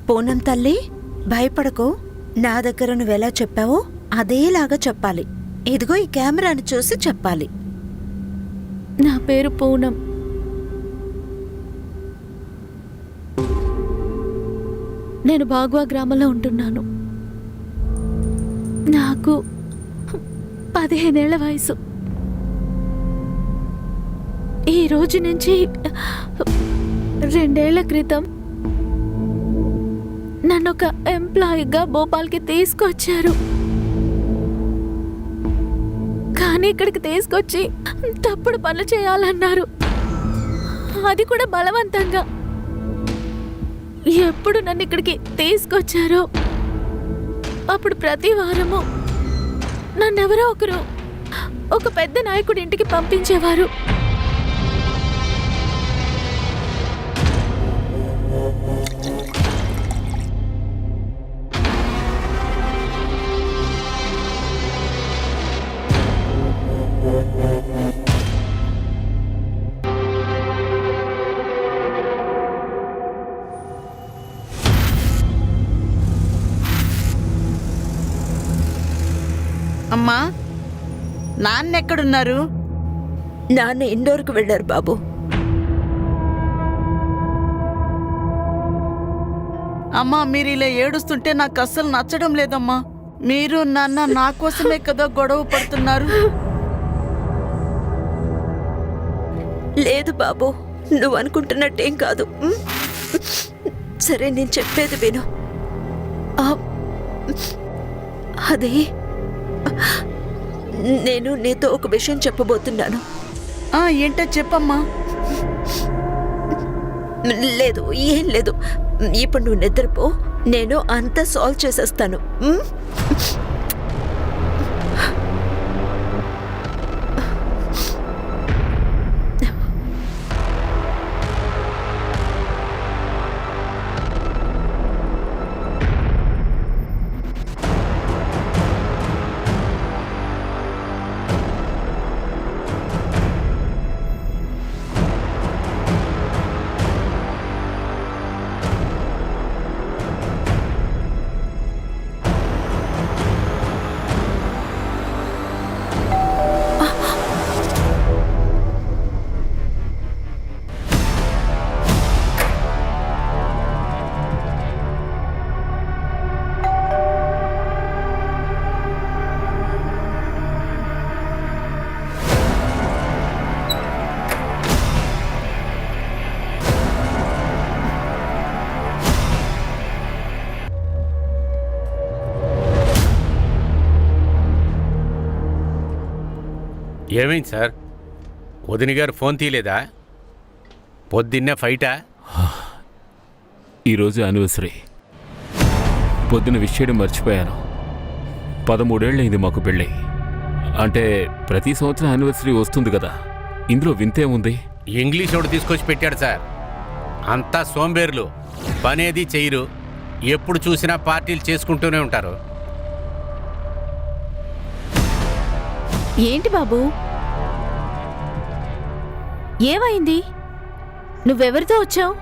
పూనం తల్లి, భయపడకు. నా దగ్గర నువ్వెలా చెప్పావో అదేలాగా చెప్పాలి. ఇదిగో ఈ కెమెరాను చూసి చెప్పాలి. నా పేరు పూనం. నేను బాగ్వా గ్రామంలో ఉంటున్నాను. నాకు 15 ఏళ్ల వయసు. ఈ రోజు నుంచి 2 ఏళ్ల క్రితం నన్ను ఒక ఎంప్లాయీగా భోపాల్కి తీసుకొచ్చారు. కానీ ఇక్కడికి తీసుకొచ్చి తప్పుడు పనులు చేయాలన్నారు, అది కూడా బలవంతంగా. ఎప్పుడు నన్ను ఇక్కడికి తీసుకొచ్చారో అప్పుడు ప్రతి వారము నన్నెవరో ఒకరు ఒక పెద్ద నాయకుడి ఇంటికి పంపించేవారు. అమ్మా, నాన్నెక్కడున్నారు? నాన్న ఇండోర్కి వెళ్ళారు బాబు. అమ్మా, మీరు ఇలా ఏడుస్తుంటే నాకు అస్సలు నచ్చడం లేదమ్మా. మీరు నాన్న నా కోసమే కదా గొడవ పడుతున్నారు. లేదు బాబు, నువ్వు అనుకుంటున్నట్టేం కాదు. సరే, నేను చెప్పేది విను. అదే, నేను నీతో ఒక విషయం చెప్పబోతున్నాను. ఏంటో చెప్పమ్మా. లేదు, ఏం లేదు. ఇప్పుడు నువ్వు నిద్రపో, నేను అంతా సాల్వ్ చేసేస్తాను. ఏమైంది సార్? వదిన గారు ఫోన్ తీయలేదా? పొద్దున్నే ఫైటా? ఈరోజు యానివర్సరీ. పొద్దున విష్ చేయడం మర్చిపోయాను. 13 ఏళ్ళైంది మాకు పెళ్ళి. అంటే ప్రతి సంవత్సరం యానివర్సరీ వస్తుంది కదా, ఇందులో వింతే ఉంది. ఇంగ్లీష్ ఒకటి తీసుకొచ్చి పెట్టాడు సార్. అంతా సోంబేర్లు, పనేది చెయ్యరు, ఎప్పుడు చూసినా పార్టీలు చేసుకుంటూనే ఉంటారు. ఏంటి బాబు, ఏమైంది? నువ్వెవరితో వచ్చావు?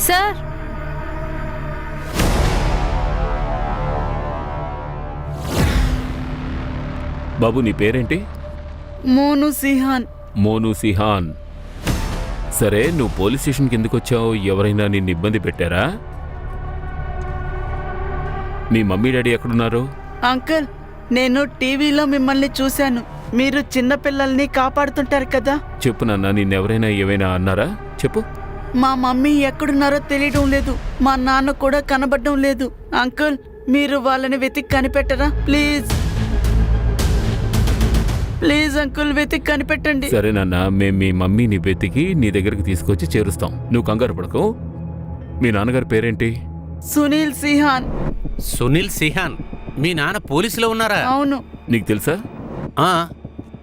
సార్, బాబు నీ పేరేంటి? మోను సిహాన్. మోను సిహాన్. సరే, నువ్వు పోలీస్ స్టేషన్కి ఎందుకు వచ్చావు? ఎవరైనా నిన్ను ఇబ్బంది పెట్టారా? మీ మమ్మీ డాడీ ఎక్కడున్నారు? అంకుల్, నేను టీవీలో మిమ్మల్ని చూశాను. మీరు చిన్నపిల్లల్ని కాపాడుతుంటారు కదా. చెప్పు నాన్న, నిన్నెవరైనా ఏమైనా అన్నారా? చెప్పు. మా మమ్మీ ఎక్కడున్నారో తెలియడం లేదు, మా నాన్న కూడా కనబడడం లేదు. అంకుల్, మీరు వాళ్ళని వెతికి కనిపెట్టరా? ప్లీజ్ ప్లీజ్ అంకుల్, వెతికి కనిపెట్టండి. సరే నాన్న, మేము మీ మమ్మీని వెతికి నీ దగ్గరికి తీసుకొచ్చి చేరుస్తాం. నువ్వు కంగారు పడకు. మీ నాన్నగారి పేరేంటి? సునీల్ సిహాన్. సునీల్ సిహాన్? మీ నాన్న పోలీసులో ఉన్నారా? అవును. నీకు తెలుసా?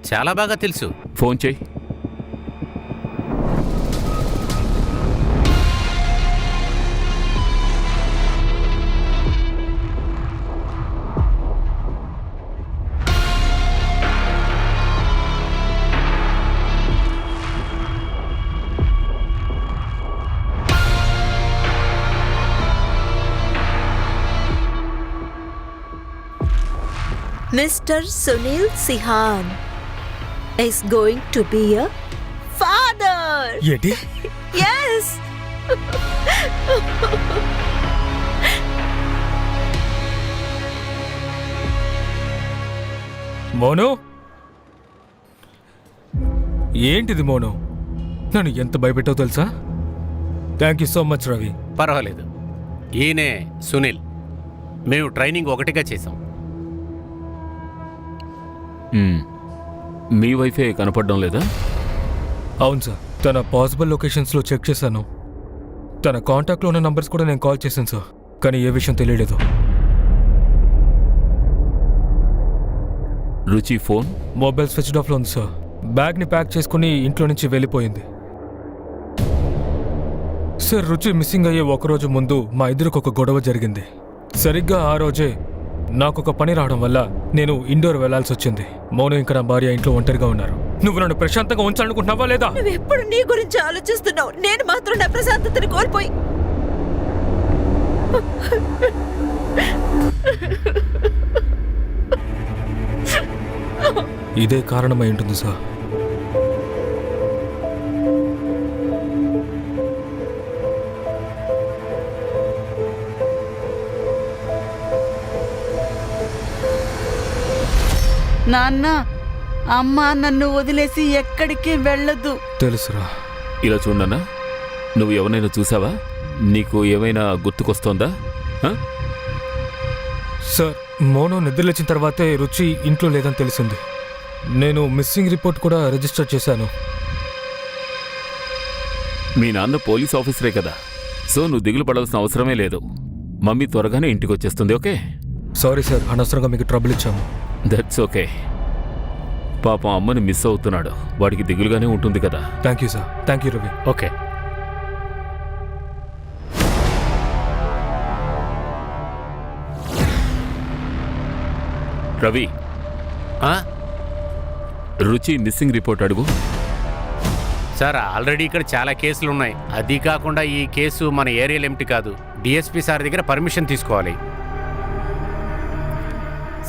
చాలా బాగా తెలుసు. ఫోన్ చెయ్యి. Mister Sunil Sihan is going to be a father. ఏంటి Yes. మోను ఏంటిది మోను నన్ను ఎంత భయపెట్టావు తెలుసా? Thank you so much Ravi. పర్వాలేదు. ఈయనే సునీల్. మేము ట్రైనింగ్ ఒకటిగా చేసాం. మీ వైఫే కనపడడం లేదా? అవును సార్, తన పాసిబుల్ లొకేషన్స్లో చెక్ చేశాను. తన కాంటాక్ట్లో ఉన్న నంబర్స్ కూడా నేను కాల్ చేశాను సార్, కానీ ఏ విషయం తెలియలేదు. రుచి ఫోన్? మొబైల్ స్విచ్డ్ ఆఫ్లో ఉంది సార్. బ్యాగ్ని ప్యాక్ చేసుకుని ఇంట్లో నుంచి వెళ్ళిపోయింది సార్. రుచి మిస్సింగ్ అయ్యే ఒకరోజు ముందు మా ఇద్దరికి ఒక గొడవ జరిగింది. సరిగ్గా ఆ రోజే నాకొక పని రావడం వల్ల నేను ఇండోర్ వెళ్లాల్సి వచ్చింది. మౌనం ఇంకా నా భార్య ఇంట్లో ఒంటరిగా ఉన్నారు. నువ్వు నన్ను ప్రశాంతంగా ఉంచాలనుకుంటున్నావా లేదా? నువ్వు ఎప్పుడు నీ గురించి ఆలోచిస్తున్నావు. నేను మాత్రం నా ప్రశాంతతని కోల్పోయి ఇదే కారణమై ఉంటుంది సార్. నాన్న, అమ్మ నన్ను వదిలేసి ఎక్కడికి వెళ్ళదు. తెలుసురా. ఇలా చూడన్నా, నువ్వు ఎవరైనా చూసావా? నీకు ఏమైనా గుర్తుకొస్తోందా? సార్, మోనో నిద్రలేచిన తర్వాతే రుచి ఇంట్లో లేదని తెలిసింది. నేను మిస్సింగ్ రిపోర్ట్ కూడా రిజిస్టర్ చేశాను. మీ నాన్న పోలీస్ ఆఫీసరే కదా, సో నువ్వు దిగులు పడాల్సిన అవసరమే లేదు. మమ్మీ త్వరగానే ఇంటికి వచ్చేస్తుంది. ఓకే? సారీ సార్, అనవసరంగా మీకు ట్రబుల్ ఇచ్చాము. That's okay. పాపం అమ్మని మిస్ అవుతున్నాడు, వాడికి దిగులుగానే ఉంటుంది కదా. Thank you sir. Thank you Ravi. Okay. Ravi, ఆ? రుచి మిస్సింగ్ రిపోర్ట్ అడుగు. సార్, ఆల్రెడీ ఇక్కడ చాలా కేసులు ఉన్నాయి. అది కాకుండా ఈ కేసు మన ఏరియాలో ఏమిటి కాదు. డిఎస్పీ సార్ దగ్గర పర్మిషన్ తీసుకోవాలి.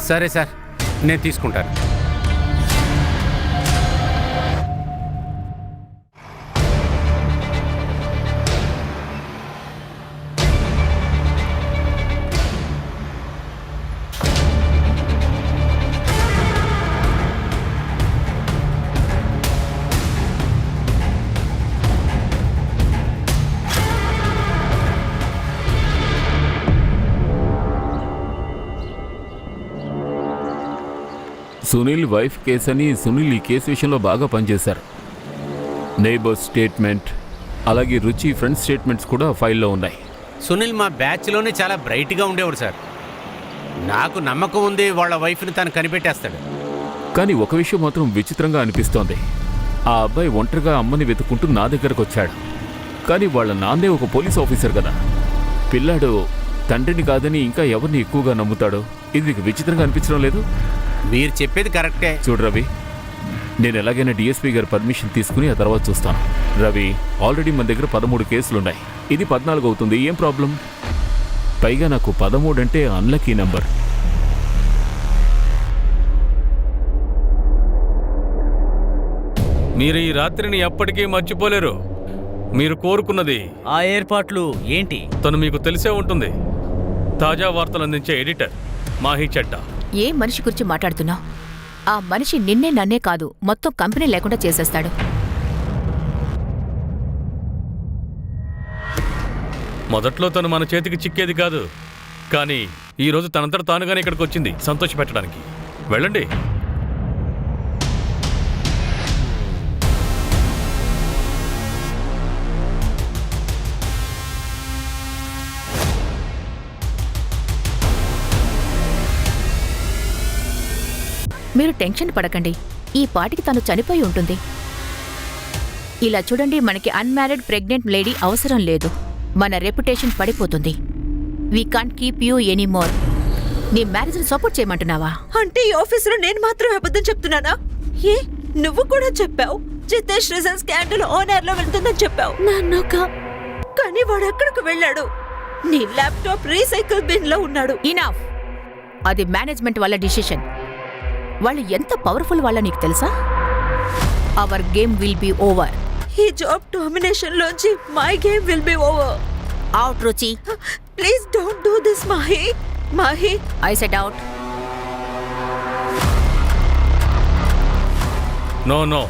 సరే సార్, నేను తీసుకుంటాను. సునీల్ వైఫ్ కేసు అని సునీల్ ఈ కేసు విషయంలో బాగా పనిచేశారు. నైబర్ స్టేట్మెంట్, అలాగే రుచి ఫ్రెండ్ స్టేట్మెంట్స్ కూడా ఫైల్లో ఉన్నాయి. సునీల్ మా బ్యాచ్లోనే చాలా బ్రైట్గా ఉండేవాడు సార్. నాకు నమ్మకం ఉంది వాళ్ళ వైఫ్ని తను కనిపెట్టేస్తాడు. కానీ ఒక విషయం మాత్రం విచిత్రంగా అనిపిస్తోంది. ఆ అబ్బాయి ఒంటరిగా అమ్మని వెతుక్కుంటూ నా దగ్గరకు వచ్చాడు. కానీ వాళ్ళ నాన్నే ఒక పోలీస్ ఆఫీసర్ కదా. పిల్లాడు తండ్రిని కాదని ఇంకా ఎవరిని ఎక్కువగా నమ్ముతాడు? ఇది నీకు విచిత్రంగా అనిపించడం లేదు? మీరు చెప్పేది కరెక్టే. చూడు రవి, నేను ఎలాగైనా డిఎస్పీ గారి పర్మిషన్ తీసుకుని ఆ తర్వాత చూస్తాను. రవి, ఆల్రెడీ మన దగ్గర 13 కేసులున్నాయి. ఇది 14 అవుతుంది. ఏం ప్రాబ్లం? పైగా నాకు 13 అంటే అన్లక్కీ నెంబర్. మీరు ఈ రాత్రిని ఎప్పటికీ మర్చిపోలేరు. మీరు కోరుకున్నది ఆ ఏర్పాట్లు ఏంటి? తను మీకు తెలిసే ఉంటుంది. తాజా వార్తలు అందించే ఎడిటర్ మాహి చెడ్డా. ఏ మనిషి గురించి మాట్లాడుతున్నావు? ఆ మనిషి నిన్నే నన్నే కాదు, మొత్తం కంపెనీ లేకుండా చేసేస్తాడు. మొదట్లో తను మన చేతికి చిక్కేది కాదు, కానీ ఈరోజు తనంతట తానుగానే ఇక్కడికి వచ్చింది సంతోష పెట్టడానికి. వెళ్ళండి. మీరు టెన్షన్ పడకండి. ఈ పాటికి తను చనిపోయి ఉంటుంది. ఇలా చూడండి, మనకి అన్మ్యారీడ్ ప్రెగ్నెంట్ లేడీ అవసరం లేదు. మన రెప్యుటేషన్ పడిపోతుంది. We can't keep you anymore. నీ మ్యారేజ్ని సపోర్ట్ చేయమంటున్నావా? అంటే ఈ ఆఫీసులో నేను మాత్రం అబద్ధం చెప్తున్నానా? ఏ నువ్వు కూడా చెప్పావు జితేష్ రిజల్ట్స్ క్యాండిల్ ఓనర్ లో వెళ్తుందని చెప్పావు. కానీ వాడు ఎక్కడికి వెళ్ళాడు? నీ ల్యాప్టాప్ రీసైకిల్ బిన్ లో ఉన్నాడు. ఇనఫ్. అది మేనేజ్మెంట్ వాళ్ళ డిసిషన్. వాళ్ళు ఎంత పవర్ఫుల్ వాళ్ళో నీకు తెలుసా? Our game will be over. ఈ జాబ్ డామినేషన్ లోంచి my game will be over. Out Ruchi. Please don't do this Mahi. Mahi, I said out. No no,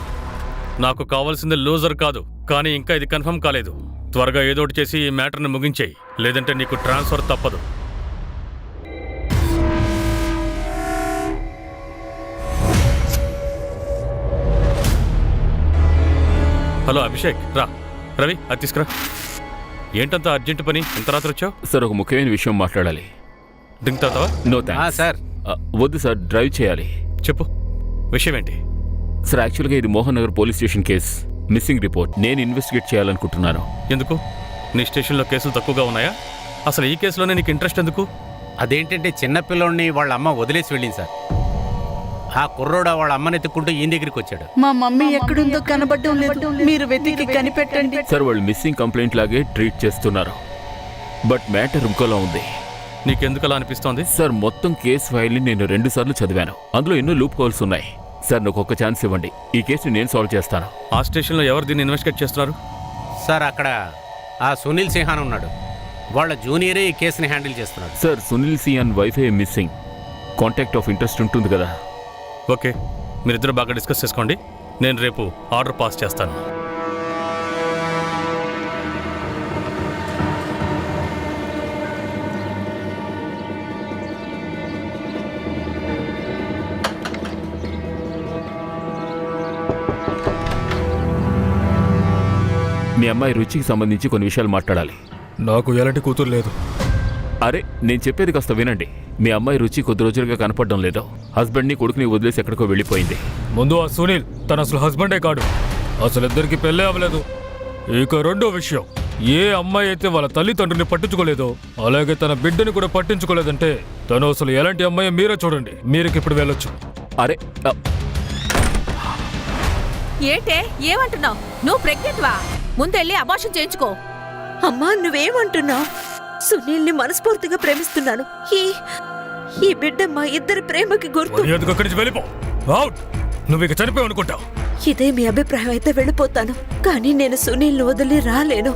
నాకు కావాల్సింది లూజర్ కాదు, కానీ ఇంకా ఇది కన్ఫర్మ్ కాలేదు. త్వరగా ఏదోటి చేసి ఈ మ్యాటర్ని ముగించేయి, లేదంటే నీకు ట్రాన్స్ఫర్ తప్పదు. హలో అభిషేక్, రా. రవి, అది తీసుకురా. ఏంటంత అర్జెంట్ పని, ఇంత రాత్రి వచ్చావు? సార్, ఒక ముఖ్యమైన విషయం మాట్లాడాలి. డ్రింక్ తాతావా? No thanks. సార్ వద్దు సార్, డ్రైవ్ చేయాలి. చెప్పు, విషయం ఏంటి? సార్, యాక్చువల్గా ఇది Mohan Nagar police station case, missing report. నేను ఇన్వెస్టిగేట్ చేయాలనుకుంటున్నాను. ఎందుకు? నీ స్టేషన్లో కేసులు తక్కువగా ఉన్నాయా? అసలు ఈ కేసులోనే నీకు ఇంట్రెస్ట్ ఎందుకు? అదేంటంటే చిన్నపిల్లోడిని వాళ్ళ అమ్మ వదిలేసి వెళ్ళింది సార్. ఆ కుర్రోడు వాళ్ళ అమ్మని ఎత్తుక్కుంటూ ఈయన దగ్గరికి వచ్చాడు. మా మమ్మీ ఎక్కడుందో కనబడడం లేదు, మీరు వెతికి కనిపెట్టండి. సార్, వాళ్ళు మిస్సింగ్ కంప్లైంట్ లాగే ట్రీట్ చేస్తున్నారు, బట్ మ్యాటర్ ఇంకోలా ఉంది. నీకెందుకు అలా అనిపిస్తోంది? సార్, మొత్తం కేసు ఫైల్ని నేను 2 సార్లు చదివాను. అందులో ఎన్నో లూప్ హోల్స్ ఉన్నాయి. సార్, నాకు ఒక ఛాన్స్ ఇవ్వండి, ఈ కేసుని నేను సాల్వ్ చేస్తాను. ఆ స్టేషన్లో ఎవరు దీన్ని ఇన్వెస్టిగేట్ చేస్తున్నారు? సార్, అక్కడ ఆ సునీల్ సిహాన్ ఉన్నాడు. వాళ్ళ జూనియరే ఈ కేసుని హ్యాండిల్ చేస్తున్నాడు. Sir, Sunil cyan wifi missing. Contact of interest ఉంటుంది కదా. ఓకే, మీరిద్దరు బాగా డిస్కస్ చేసుకోండి. నేను రేపు ఆర్డర్ పాస్ చేస్తాను. మీ అమ్మాయి రుచికి సంబంధించి కొన్ని విషయాలు మాట్లాడాలి. నాకు ఎలాంటి కూతురు లేదు. అరే, నేను చెప్పేది కాస్త వినండి. మీ అమ్మాయి రుచి కొద్ది రోజులుగా కనపడడం లేదు. హస్బెండ్ని కొడుకుని వదిలేసి ఎక్కడికో వెళ్ళిపోయింది. ముందు ఆ సునీల్ తన అసలు హస్బెండే కాడు. అసలు ఇద్దరికి పెళ్ళే అవ్వలేదు. ఇక రెండో విషయం, ఏ అమ్మాయి అయితే వాళ్ళ తల్లిదండ్రుల్ని పట్టించుకోలేదో అలాగే తన బిడ్డని కూడా పట్టించుకోలేదంటే తను అసలు ఎలాంటి అమ్మాయి మీరే చూడండి. మీరుకి ఇప్పుడు వెళ్ళొచ్చు. అరే, ఏంటే, ఏమంటున్నావు? నువ్వు ప్రెగ్నెంట్ వా? ముందెళ్ళి అబార్షన్ చేయించుకో. అమ్మా నువ్వేమంటున్నావు? సునీల్ని మనస్ఫూర్తిగా ప్రేమిస్తున్నాను. ఈ బిడ్డ మా ఇద్దరి ప్రేమకి గుర్తు. మర్యాదగా అక్కడి నుంచి వెళ్ళిపో. అవుట్. నువ్వు ఇక చనిపోయి అనుకుంటావు. ఇదే మీ అభిప్రాయం అయితే వెళ్ళిపోతాను, కానీ నేను సునీల్ని వదిలి రాలేను.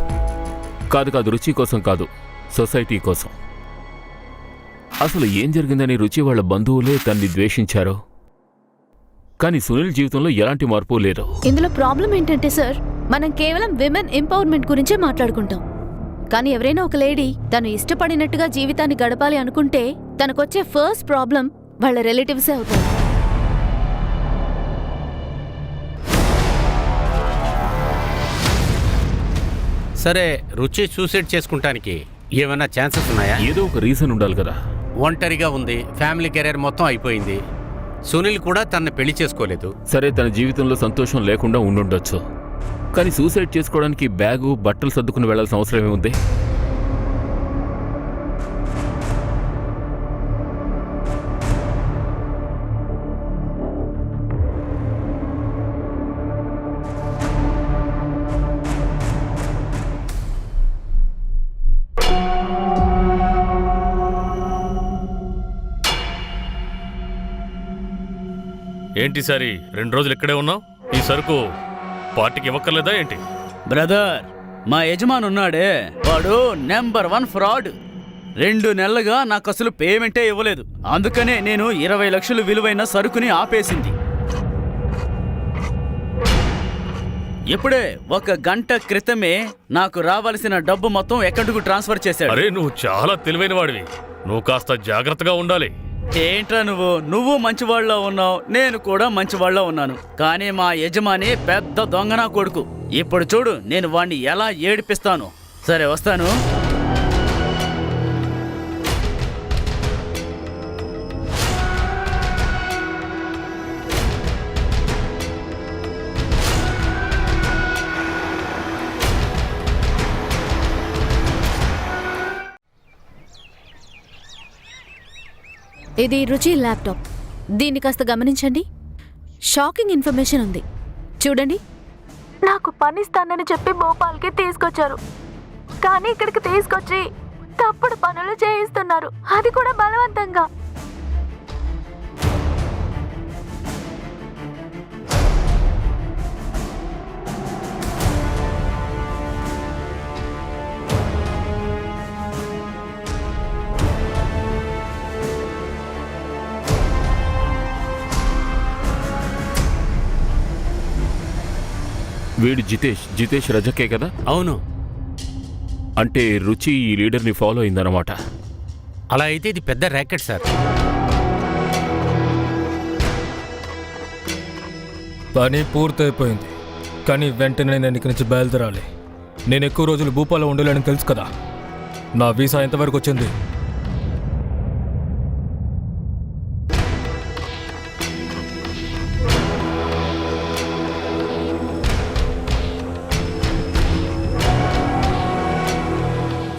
కాదు, రుచి కోసం కాదు, సొసైటీ కోసం. అసలు ఏం జరిగిందని రుచి వాళ్ళ బంధువులే తన్ని ద్వేషించారు, కానీ సునీల్ జీవితంలో ఎలాంటి మార్పు లేదు. ఇందులో ప్రాబ్లం ఏంటంటే సార్, మనం కేవలం విమెన్ ఎంపవర్మెంట్ గురించే మాట్లాడుకుంటాం. కానీ ఎవరైనా ఒక లేడీ తను ఇష్టపడినట్టుగా జీవితాన్ని గడపాలి అనుకుంటే తనకొచ్చే ఫస్ట్ ప్రాబ్లం వాళ్ళ రిలేటివ్సే అవుతారు. సరే, రుచి సూసైడ్ చేసుకుంటానికి ఏమైనా ఛాన్సెస్ ఉన్నాయా? ఏదో ఒక రీజన్ ఉండాలి కదా. ఒంటరిగా ఉంది, ఫ్యామిలీ కెరీర్ మొత్తం అయిపోయింది. సునీల్ కూడా తనని పెళ్లి చేసుకోలేదు. సరే, తన జీవితంలో సంతోషం లేకుండా ఉండుండొచ్చు, కానీ సూసైడ్ చేసుకోవడానికి బ్యాగు బట్టలు సర్దుకుని వెళ్లాల్సిన అవసరం ఏముంది? ఏంటి సారి 2 రోజులు ఇక్కడే ఉన్నావు? ఈ సరుకు పార్టీకి ఇవ్వక్కర్లేదా ఏంటి? బ్రదర్, మా యజమాని ఉన్నాడే, వాడు నెంబర్ 1 ఫ్రాడ్. 2 నెలలుగా నాకు అసలు పేమెంటే ఇవ్వలేదు. అందుకనే నేను 20 లక్షలు విలువైన సరుకుని ఆపేసింది. ఇప్పుడే 1 గంట క్రితమే నాకు రావాల్సిన డబ్బు మొత్తం అకౌంట్కు ట్రాన్స్ఫర్ చేశాడు. అరే, నువ్వు చాలా తెలివైన వాడివి. నువ్వు కాస్త జాగ్రత్తగా ఉండాలి. ఏంట్రా నువ్వు మంచివాళ్ళ ఉన్నావు, నేను కూడా మంచివాళ్ళ ఉన్నాను. కానీ మా యజమాని పెద్ద దొంగనా కొడుకు. ఇప్పుడు చూడు నేను వాణ్ణి ఎలా ఏడిపిస్తాను. సరే, వస్తాను. ఇది రుచి ల్యాప్టాప్. దీన్ని కాస్త గమనించండి. షాకింగ్ ఇన్ఫర్మేషన్ ఉంది, చూడండి. నాకు పనిస్తానని చెప్పి భోపాల్కి తీసుకొచ్చారు, కానీ ఇక్కడికి తీసుకొచ్చి తప్పుడు పనులు చేయిస్తున్నారు, అది కూడా బలవంతంగా. వీడు జితేష్ రజకే కదా? అవును. అంటే రుచి ఈ లీడర్ని ఫాలో అయిందన్నమాట. అలా అయితే ఇది పెద్ద ర్యాకెట్ సార్. పని పూర్తయిపోయింది, కానీ వెంటనే నేను ఇక్కడి నుంచి బయలుదేరాలి. నేను ఎక్కువ రోజులు భూపాల్లో ఉండలేనని తెలుసు కదా. నా వీసా ఎంతవరకు వచ్చింది?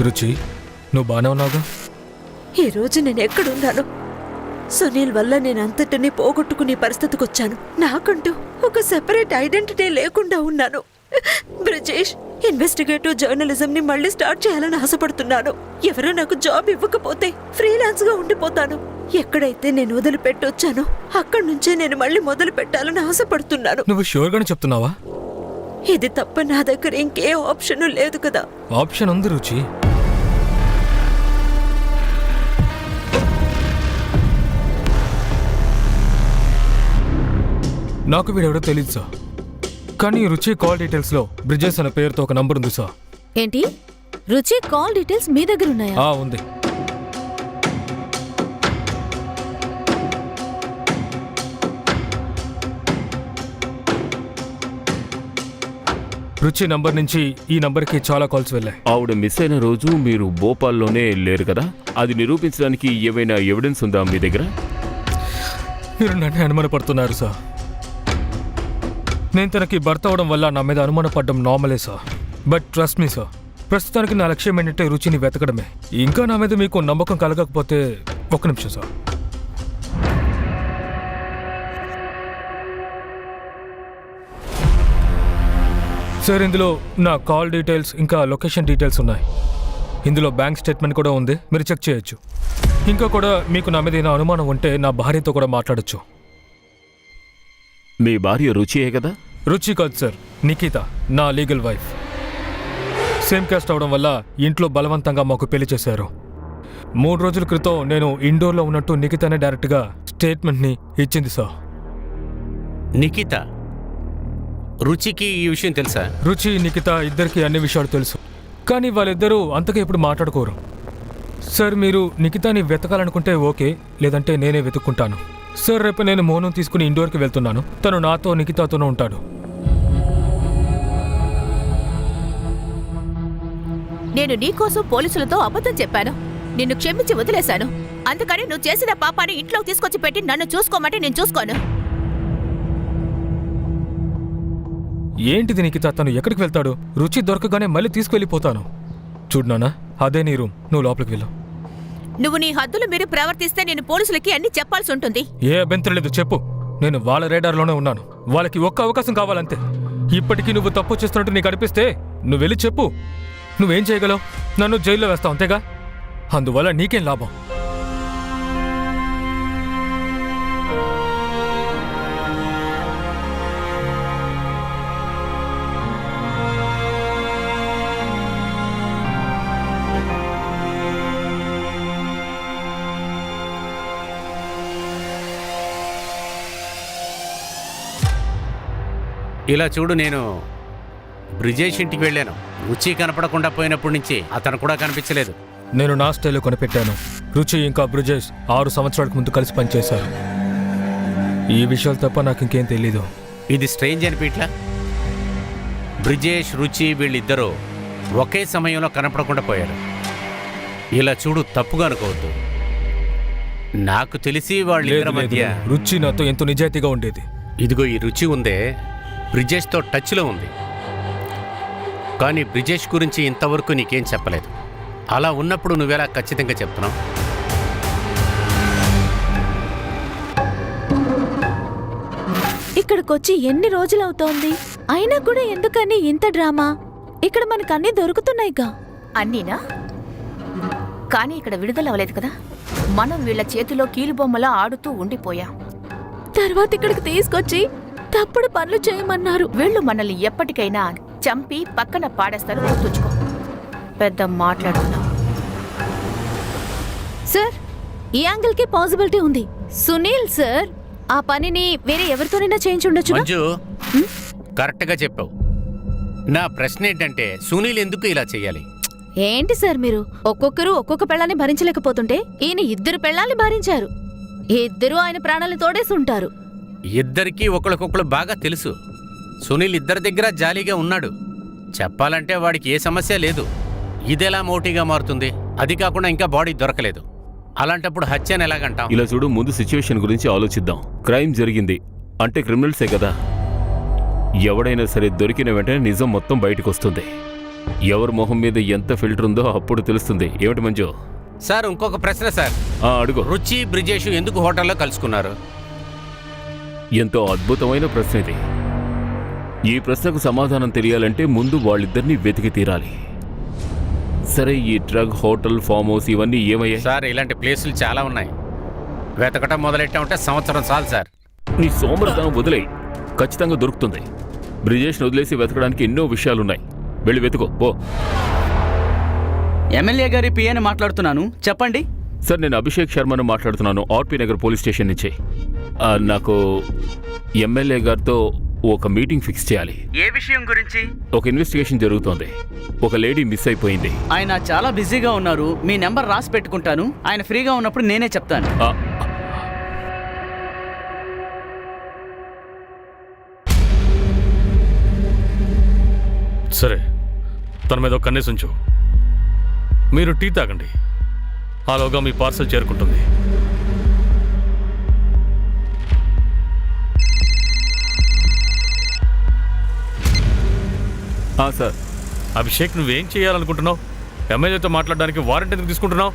రుచి, నువ్వు బాగానే ఉన్నావుగా? ఈ రోజు నేను ఎక్కడున్నాను? సునీల్ వల్ల నేను అంతటినీ పోగొట్టుకునే పరిస్థితికి వచ్చాను. నాకంటూ ఒక సెపరేట్ ఐడెంటిటీ లేకుండా ఉన్నాను. బ్రిజేష్, ఇన్వెస్టిగేటివ్ జర్నలిజం ని మళ్ళీ స్టార్ట్ చేయాలని ఆశపడుతున్నాను. ఎవరో నాకు జాబ్ ఇవ్వకపోతే ఫ్రీలాన్స్ గా ఉండిపోతాను. ఎక్కడైతే నేను వదిలిపెట్టొచ్చానో అక్కడి నుంచే నేను మళ్ళీ మొదలు పెట్టాలని ఆశపడుతున్నాను. నువ్వు షూర్గానే చెప్తున్నావా? ఇది తప్ప నా దగ్గర ఇంకే ఆప్షన్ లేదు కదా. ఆప్షన్ ఉంది రుచి. నాకు వీడెవడో తెలియదు సార్, కానీ రుచి కాల్ డీటెయిల్స్లో బ్రిజేష్ అనే పేరుతో ఒక నంబర్ ఉంది సార్. ఏంటి? రుచి కాల్ డీటెయిల్స్ మీ దగ్గర ఉన్నాయా? ఉంది. రుచి నంబర్ నుంచి ఈ నంబర్కి చాలా కాల్స్ వెళ్ళాయి. ఆవిడ మిస్ అయిన రోజు మీరు భోపాల్లోనే లేరు కదా? అది నిరూపించడానికి ఏవైనా ఎవిడెన్స్ ఉందా మీ దగ్గర? మీరు నన్ను అనుమానపడుతున్నారు సార్. నేను తనకి భర్త అవడం వల్ల నా మీద అనుమానపడడం నార్మలే sir. But trust me sir, ప్రస్తుతానికి నా లక్ష్యం ఏంటంటే రుచిని వెతకడమే. ఇంకా నా మీద మీకు నమ్మకం కలగకపోతే ఒక్క నిమిషం సార్. సార్, ఇందులో నా కాల్ డీటెయిల్స్ ఇంకా లొకేషన్ డీటెయిల్స్ ఉన్నాయి. ఇందులో బ్యాంక్ స్టేట్మెంట్ కూడా ఉంది, మీరు చెక్ చేయొచ్చు. ఇంకా కూడా మీకు నా మీద ఏదైనా అనుమానం ఉంటే నా భార్యతో కూడా మాట్లాడొచ్చు. మీ భార్య రుచియే కదా? రుచి కాదు సార్, నిఖిత, నా లీగల్ వైఫ్. సేమ్ కాస్ట్ అవడం వల్ల ఇంట్లో బలవంతంగా మాకు పెళ్లి చేశారు. 3 రోజుల క్రితం నేను ఇండోర్లో ఉన్నట్టు నిఖితనే డైరెక్ట్గా స్టేట్మెంట్ని ఇచ్చింది సార్. నిఖిత, రుచికి ఈ విషయం తెలుసా? రుచి, నిఖిత ఇద్దరికి అన్ని విషయాలు తెలుసు, కానీ వాళ్ళిద్దరూ అంతగా ఇప్పుడు మాట్లాడుకోరు. సార్, మీరు నిఖితాని వెతకాలనుకుంటే ఓకే, లేదంటే నేనే వెతుక్కుంటాను. సార్, రేపు నేను మౌనం తీసుకుని ఇండోర్కి వెళ్తున్నాను. తను నాతో నిఖితాతోనే ఉంటాడు. నేను నీకోసం పోలీసులతో అబద్ధం చెప్పాను. నిన్ను క్షమించి వదిలేశాను. అందుకని నువ్వు చేసిన పాపాన్ని ఇంట్లోకి తీసుకొచ్చి పెట్టి నన్ను చూసుకోమంటే నేను చూసుకోను. ఏంటిది నిఖిత? తను ఎక్కడికి వెళ్తాడు? రుచి దొరకగానే మళ్ళీ తీసుకువెళ్ళిపోతాను. చూడు నాన్న, అదే నీ రూమ్, నువ్వు లోపలికి వెళ్ళు. నువ్వు నీ హద్దులు మీరు ప్రవర్తిస్తే నేను పోలీసులకి అన్ని చెప్పాల్సి ఉంటుంది. ఏ అభ్యంతరం లేదు, చెప్పు. నేను వాళ్ళ రేడార్లోనే ఉన్నాను. వాళ్ళకి ఒక్క అవకాశం కావాలంతే. ఇప్పటికీ నువ్వు తప్పు చేస్తున్నట్టు నీకు అనిపిస్తే నువ్వు వెళ్ళి చెప్పు. నువ్వేం చేయగలవు? నన్ను జైల్లో వేస్తావు, అంతేగా? అందువల్ల నీకేం లాభం? ఇలా చూడు, నేను బ్రిజేష్ ఇంటికి వెళ్ళాను. రుచి కనపడకుండా పోయినప్పటి నుంచి అతను కూడా కనిపించలేదు. నేను నా స్టైల్లో కొనిపెట్టాను. రుచి ఇంకా బ్రిజేష్ 6 సంవత్సరాలకు ముందు కలిసి పనిచేశారు. ఈ విషయాలు తప్ప నాకు ఇంకేం తెలీదు. ఇది స్ట్రేంజ్ అనిపిట్లా? బ్రిజేష్, రుచి వీళ్ళిద్దరూ ఒకే సమయంలో కనపడకుండా పోయారు. ఇలా చూడు, తప్పుగా అనుకోవద్దు. నాకు తెలిసి వాళ్ళిద్దరి మధ్య రుచి నాతో ఎంతో నిజాయితీగా ఉండేది. ఇదిగో ఈ రుచి ఉందే, బ్రిజేష్తో టచ్లో ఉంది. కానీ బ్రిజేష్ గురించి ఇంతవరకు నీకేం చెప్పలేదు. అలా ఉన్నప్పుడు నువ్వెలా ఖచ్చితంగా చెప్తున్నావు? ఇక్కడికొచ్చి ఎన్ని రోజులవుతోంది? అయినా కూడా ఎందుకని ఇంత డ్రామా? ఇక్కడ మనకన్నీ దొరుకుతున్నాయిగా. అన్నీనా? కానీ ఇక్కడ విడుదల అవ్వలేదు కదా. మనం వీళ్ళ చేతిలో కీలుబొమ్మలా ఆడుతూ ఉండిపోయాం. తర్వాత ఇక్కడికి తీసుకొచ్చి తప్పుడు పనులు చేయమన్నారు. వీళ్ళు మనల్ని ఎప్పటికైనా చంపి పక్కన పాడేస్తారు, గుర్తుంచుకో. పెద్ద మాట్లాడుతున్నావు. సార్, ఈ యాంగిల్ కి పాసిబిలిటీ ఉంది. సునీల్ సార్ ఆ పనిని వేరే ఎవరితోనైనా చేయించుండొచ్చు. మంజు, కరెక్ట్గా చెప్పావు. నా ప్రశ్న ఏంటంటే సునీల్ ఎందుకు ఇలా చేయాలి? ఏంటి సార్ మీరు ఒక్కొక్కరు ఒక్కొక్క పెళ్ళాన్ని భరించలేకపోతుంటే ఈయన 2 పెళ్ళాన్ని భరించారు. ఇద్దరు ఆయన ప్రాణాలు తోడేసి ఉంటారు. ఇద్దరికీ ఒకరికొకరు బాగా తెలుసు. సునీల్ ఇద్దరి దగ్గర జాలీగా ఉన్నాడు. చెప్పాలంటే వాడికి ఏ సమస్య లేదు. ఇదెలా మోటీగా మారుతుంది? అది కాకుండా ఇంకా బాడీ దొరకలేదు. అలాంటప్పుడు హత్యని ఎలాగంటాం? ఇలా చూడు, ముందు సిచ్యువేషన్ గురించి ఆలోచిద్దాం. క్రైమ్ జరిగింది అంటే క్రిమినల్సే కదా. ఎవడైనా సరే దొరికిన వెంటనే నిజం మొత్తం బయటకు వస్తుంది. ఎవరి మొహం మీద ఎంత ఫిల్టర్ ఉందో అప్పుడు తెలుస్తుంది. ఏమిటి మంజు? సార్, ఇంకొక ప్రశ్న సార్. అడుగు. రుచి, బ్రిజేష్ ఎందుకు హోటల్లో కలుసుకున్నారు? ఎంతో అద్భుతమైన ప్రశ్న ఇది. ఈ ప్రశ్నకు సమాధానం తెలియాలంటే ముందు వాళ్ళిద్దరినీ వెతికి తీరాలి. సరే, ఈ డ్రగ్, హోటల్, ఫామ్ హౌస్ ఇవన్నీ ఏమయ్యాయి? సార్, ఇలాంటి ప్లేసులు చాలా ఉన్నాయి. వెతకటం మొదలెట్టామంటే సంవత్సరం చాలు సార్. నీ సోమరతనం వదిలేయి, ఖచ్చితంగా దొరుకుతుంది. బ్రిజేష్ను వదిలేసి వెతకడానికి ఎన్నో విషయాలున్నాయి. వెళ్ళి వెతుకో పో. ఎమ్మెల్యే గారి పిఏని మాట్లాడుతున్నాను, చెప్పండి. సార్, నేను అభిషేక్ శర్మను మాట్లాడుతున్నాను, ఆర్పీ నగర్ పోలీస్ స్టేషన్ నుంచి. నాకు ఎమ్మెల్యే గారితో ఒక మీటింగ్ ఫిక్స్ చేయాలి. ఏ విషయం గురించి? ఒక ఇన్వెస్టిగేషన్ జరుగుతోంది. ఒక లేడీ మిస్ అయిపోయింది. ఆయన చాలా బిజీగా ఉన్నారు. మీ నెంబర్ రాసి పెట్టుకుంటాను. ఆయన ఫ్రీగా ఉన్నప్పుడు నేనే చెప్తాను. సరే, తన మీద ఒక కన్నేసి ఉంచు. మీరు టీ తాగండి. ఆలోగా మీ పార్సల్ చేరుకుంటుంది. సార్. అభిషేక్, నువ్వేం చేయాలనుకుంటున్నావు? ఎమ్మెల్యేతో మాట్లాడడానికి వారెంట్ ఎందుకు తీసుకుంటున్నావు?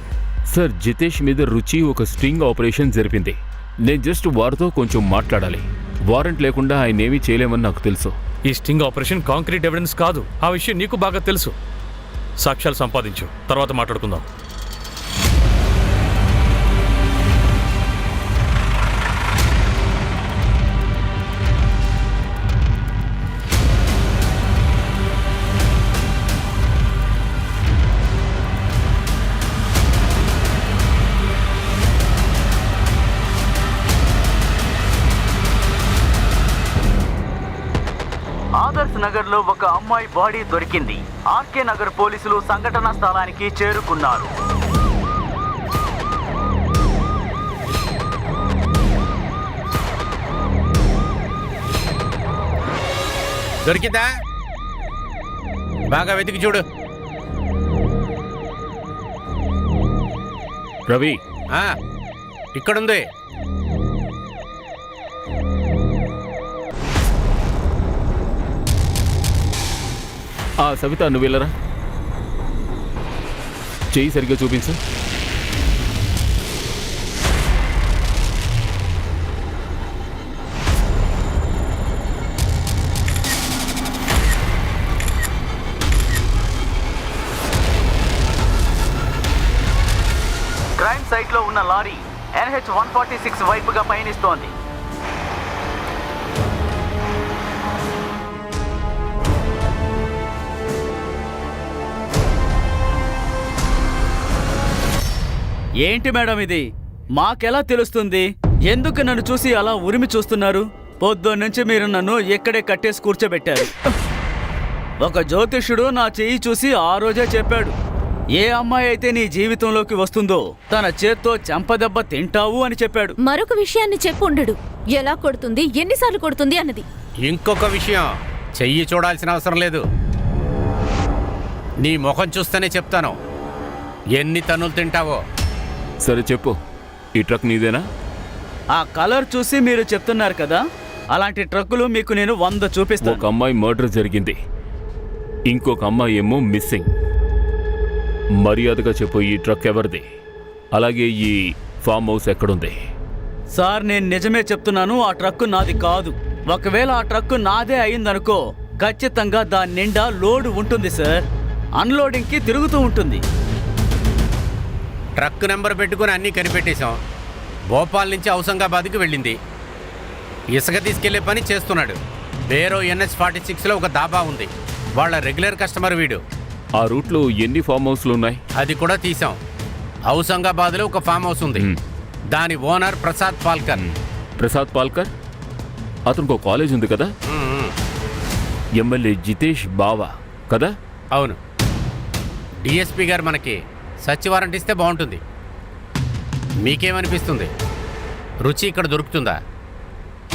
సార్, జితేష్ మీద రుచి ఒక స్ట్రింగ్ ఆపరేషన్ జరిపింది. నేను జస్ట్ వారితో కొంచెం మాట్లాడాలి. వారెంట్ లేకుండా ఆయన ఏమీ చేయలేమని నాకు తెలుసు. ఈ స్టింగ్ ఆపరేషన్ కాంక్రీట్ ఎవిడెన్స్ కాదు. ఆ విషయం నీకు బాగా తెలుసు. సాక్ష్యాలు సంపాదించు, తర్వాత మాట్లాడుకుందాం. ఆదర్శ్ నగర్ లో ఒక అమ్మాయి బాడీ దొరికింది. ఆర్కే నగర్ పోలీసులు సంఘటనా స్థలానికి చేరుకున్నారు. దొరికిందా? బాగా వెతికి చూడు. రవి, ఇక్కడుంది. సవిత, నువ్వు వెళ్ళరా. చెయ్యి సరిగ్గా చూపించు. క్రైమ్ సైట్ లో ఉన్న లారీ NH-146 వైపుగా పయనిస్తోంది. ఏంటి మేడం ఇది? మాకెలా తెలుస్తుంది? ఎందుకు నన్ను చూసి అలా ఉరిమి చూస్తున్నారు? పొద్దున్నుంచి మీరు నన్ను ఎక్కడే కట్టేసి కూర్చోబెట్టారు. ఒక జ్యోతిష్యుడు నా చెయ్యి చూసి ఆ రోజే చెప్పాడు, ఏ అమ్మాయి అయితే నీ జీవితంలోకి వస్తుందో తన చేత్తో చెంపదెబ్బ తింటావు అని చెప్పాడు. మరొక విషయాన్ని చెప్పు ఉండడు, ఎలా కొడుతుంది, ఎన్నిసార్లు కొడుతుంది అన్నది. ఇంకొక విషయం, చెయ్యి చూడాల్సిన అవసరం లేదు. నీ ముఖం చూస్తేనే చెప్తాను ఎన్ని తన్నులు తింటావో. సరే చెప్పు, ఈ ట్రక్ నీదేనా? ఆ కలర్ చూసి మీరు చెప్తున్నారు కదా, అలాంటి ట్రక్కులు మీకు నేను 100 చూపిస్తాను. ఒక అమ్మాయి మర్డర్ జరిగింది, ఇంకొక అమ్మాయి ఏమో మిస్సింగ్. మర్యాదగా చెప్పు, ఈ ట్రక్ ఎవరిది? అలాగే ఈ ఫామ్ హౌస్ ఎక్కడుంది? సార్, నేను నిజమే చెప్తున్నాను, ఆ ట్రక్కు నాది కాదు. ఒకవేళ ఆ ట్రక్కు నాదే అయిందనుకో, ఖచ్చితంగా దాని నిండా లోడ్ ఉంటుంది సార్. అన్లోడింగ్కి తిరుగుతూ ఉంటుంది. ట్రక్ నెంబర్ పెట్టుకుని అన్నీ కనిపెట్టేశాం. భోపాల్ నుంచి ఔసంగాబాద్కి వెళ్ళింది. ఇసుక తీసుకెళ్లే పని చేస్తున్నాడు. బేరో NH-46లో ఒక దాబా ఉంది. వాళ్ళ రెగ్యులర్ కస్టమర్ వీడు. ఆ రూట్లో ఎన్ని ఫామ్ హౌస్లు ఉన్నాయి? అది కూడా తీసాం. ఔసంగాబాద్లో ఒక ఫామ్ హౌస్ ఉంది. దాని ఓనర్ ప్రసాద్ పాల్కర్. ప్రసాద్ పాల్కర్? అతనికి ఒక కాలేజ్ ఉంది కదా? ఎమ్మెల్యే జితేష్ బావా కదా? అవును. డిఎస్పీ గారు మనకి సర్చ్ వారెంట్ ఇస్తే బాగుంటుంది. మీకేమనిపిస్తుంది? రుచి ఇక్కడ దొరుకుతుందా?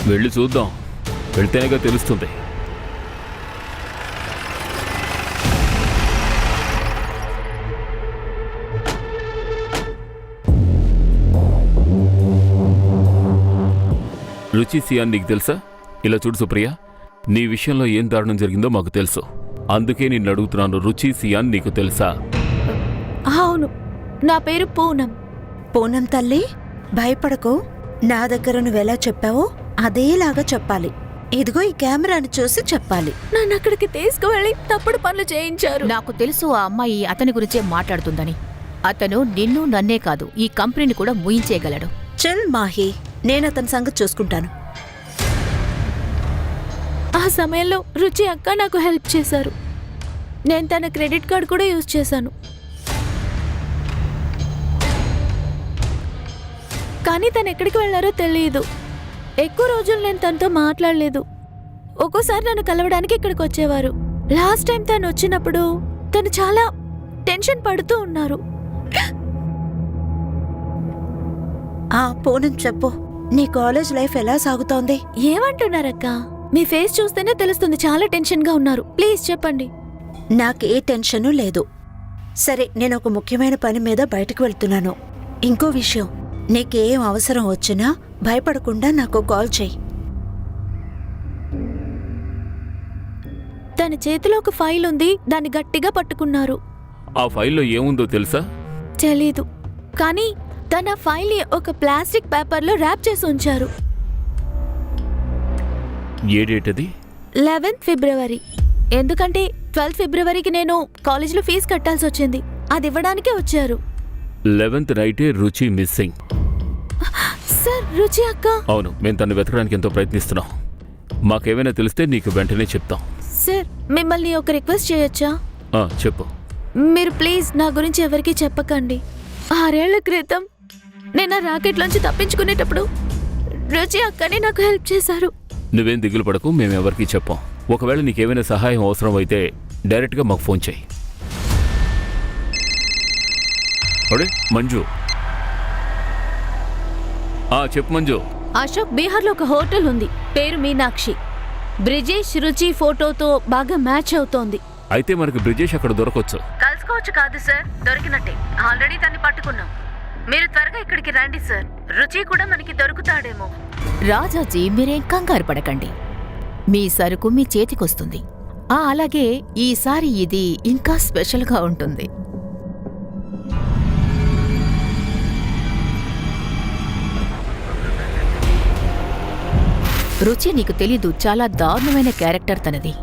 వెళ్ళి చూద్దాం, వెళ్తేనేగా తెలుస్తుంది. రుచి సియాన్ నీకు తెలుసా? ఇలా చూడు సుప్రియ, నీ విషయంలో ఏం దారుణం జరిగిందో మాకు తెలుసు. అందుకే నిన్ను అడుగుతున్నాను, రుచి సియాన్ నీకు తెలుసా? అవును, నా పేరు పూనం. పూనం తల్లి, భయపడకు. నా దగ్గర నువ్వెలా చెప్పావో అదేలాగా చెప్పాలి. ఇదిగో ఈ కెమెరాని చూసి చెప్పాలి. నన్ను అక్కడికి తీసుకువెళ్ళి తప్పుడు పనులు చేయించారు. నాకు తెలుసు ఆ అమ్మాయి అతని గురించే మాట్లాడుతుందని. అతను నిన్ను నన్నే కాదు, ఈ కంపెనీని కూడా ముయించేయగలడు. చల్ మాహి, నేను అతని సంగతి చూసుకుంటాను. ఆ సమయంలో రుచి అక్క నాకు హెల్ప్ చేశారు. నేను తన క్రెడిట్ కార్డ్ కూడా యూజ్ చేశాను. కానీ తను ఎక్కడికి వెళ్ళారో తెలియదు. ఎక్కువ రోజులు నేను తనతో మాట్లాడలేదు. ఒక్కోసారి నన్ను కలవడానికి ఇక్కడికి వచ్చేవారు. లాస్ట్ టైం తను వచ్చినప్పుడు తను చాలా టెన్షన్ పడుతూ ఉన్నారు. పూనం చెప్పు, నీ కాలేజ్ లైఫ్ ఎలా సాగుతోంది? ఏమంటున్నారక్క? మీ ఫేస్ చూస్తేనే తెలుస్తుంది చాలా టెన్షన్ గా ఉన్నారు. ప్లీజ్ చెప్పండి. నాకే టెన్షను లేదు. సరే, నేను ఒక ముఖ్యమైన పని మీద బయటకు వెళ్తున్నాను. ఇంకో విషయం, నీకేం అవసరం వచ్చినా భయపడకుండా నాకు కాల్ చెయ్యి. తన చేతిలో ఒక ఫైల్ ఉంది, దాన్ని గట్టిగా పట్టుకున్నారు. ఆ ఫైల్లో ఏముందో తెలుసా? తెలీదు, కానీ తన ఫైల్ ఒక ప్లాస్టిక్ పేపర్లో ర్యాప్ చేసి ఉంచారు. ఏ డేట్ అది? 11th ఫిబ్రవరి. ఎందుకంటే 12th ఫిబ్రవరికి నేను కాలేజీలో ఫీజు కట్టాల్సి వచ్చింది. అది ఇవ్వడానికే వచ్చారు. 11th నైటే రుచి మిస్సింగ్. సార్, రుచి అక్క. అవును, మేము తను వెతకడానికి ఎంతో ప్రయత్నిస్తున్నాం. మాకేమైనా తెలిస్తే నీకు వెంటనే చెప్తాం. సార్, మిమ్మల్ని ఒక రిక్వెస్ట్ చేయొచ్చా? చెప్పు. మీరు ప్లీజ్ నా గురించి ఎవరికీ చెప్పకండి. 6 ఏళ్ల క్రితం నేను ఆ రాకెట్లోంచి తప్పించుకునేటప్పుడు రుచి అక్కనే నాకు హెల్ప్ చేశారు. నువ్వేం దిగులు పడకు, మేమెవరికీ చెప్పాం. ఒకవేళ నీకేమైనా సహాయం అవసరం అయితే డైరెక్ట్గా మాకు ఫోన్ చేయి. అడే మంజు. చెప్పు మంజు. అశోక్ బీహార్లో ఒక హోటల్ ఉంది, పేరు మీనాక్షి. బ్రిజేష్ రుచి ఫోటోతో బాగా మ్యాచ్ అవుతోంది. అయితే మనకి బ్రిజేష్ అక్కడ దొరకొచ్చు. కలుసుకోవచ్చు కాదు సార్, దొరికినట్టే. ఆల్రెడీ తన్ని పట్టుకున్నాం. మీరు త్వరగా ఇక్కడికి రండి సార్. రుచి కూడా మనకి దొరుకుతాడేమో. రాజాజీ, మీరేం కంగారు పడకండి. మీ సరుకు మీ చేతికొస్తుంది. అలాగే ఈసారి ఇది ఇంకా స్పెషల్గా ఉంటుంది. రుచి, నీకు తెలీదు, చాలా దారుణమైన క్యారెక్టర్ తనది.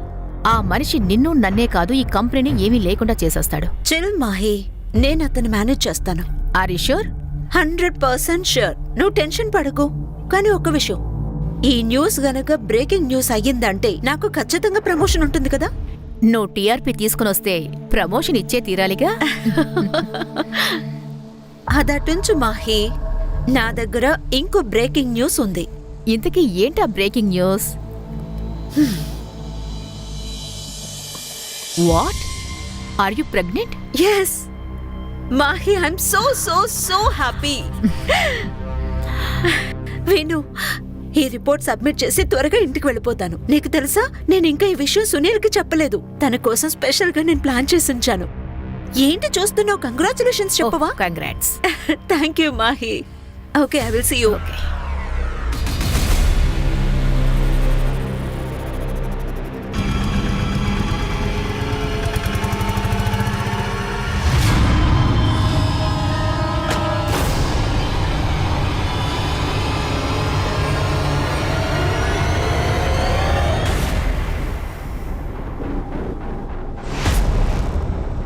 ఆ మనిషి నిన్ను నన్నే కాదు, ఈ కంపెనీని ఏమీ లేకుండా చేసేస్తాడు. చిల్ మాహి, నేను అతను మేనేజ్ చేస్తాను. Are you sure? 100% ష్యూర్. నువ్వు టెన్షన్ పడకు. కానీ ఒక విషయం, ఈ న్యూస్ గనక బ్రేకింగ్ న్యూస్ అయ్యిందంటే నాకు ఖచ్చితంగా ప్రమోషన్ ఉంటుంది కదా. నువ్వు టీఆర్పీ తీసుకునొస్తే ప్రమోషన్ ఇచ్చే తీరాలిగా. అదటుంచు మాహి, నా దగ్గర ఇంకో బ్రేకింగ్ న్యూస్ ఉంది. ఇంతకీ ఏంటా breaking news? What? Are you pregnant? Yes Mahi, I'm so so so happy. విను, ఈ రిపోర్ట్ సబ్మిట్ చేసి త్వరగా ఇంటికి వెళ్ళిపోతాను. నీకు తెలుసా, నేను ఇంకా ఈ విషయం సునీల్కి చెప్పలేదు. తన కోసం స్పెషల్ గా నేను ప్లాన్ చేసి ఉంచాను. ఏంటి చూస్తున్నావు? కంగ్రాచులేషన్స్ చెప్పవా? Congrats. Thank you Mahi. Okay, I will see you. Okay.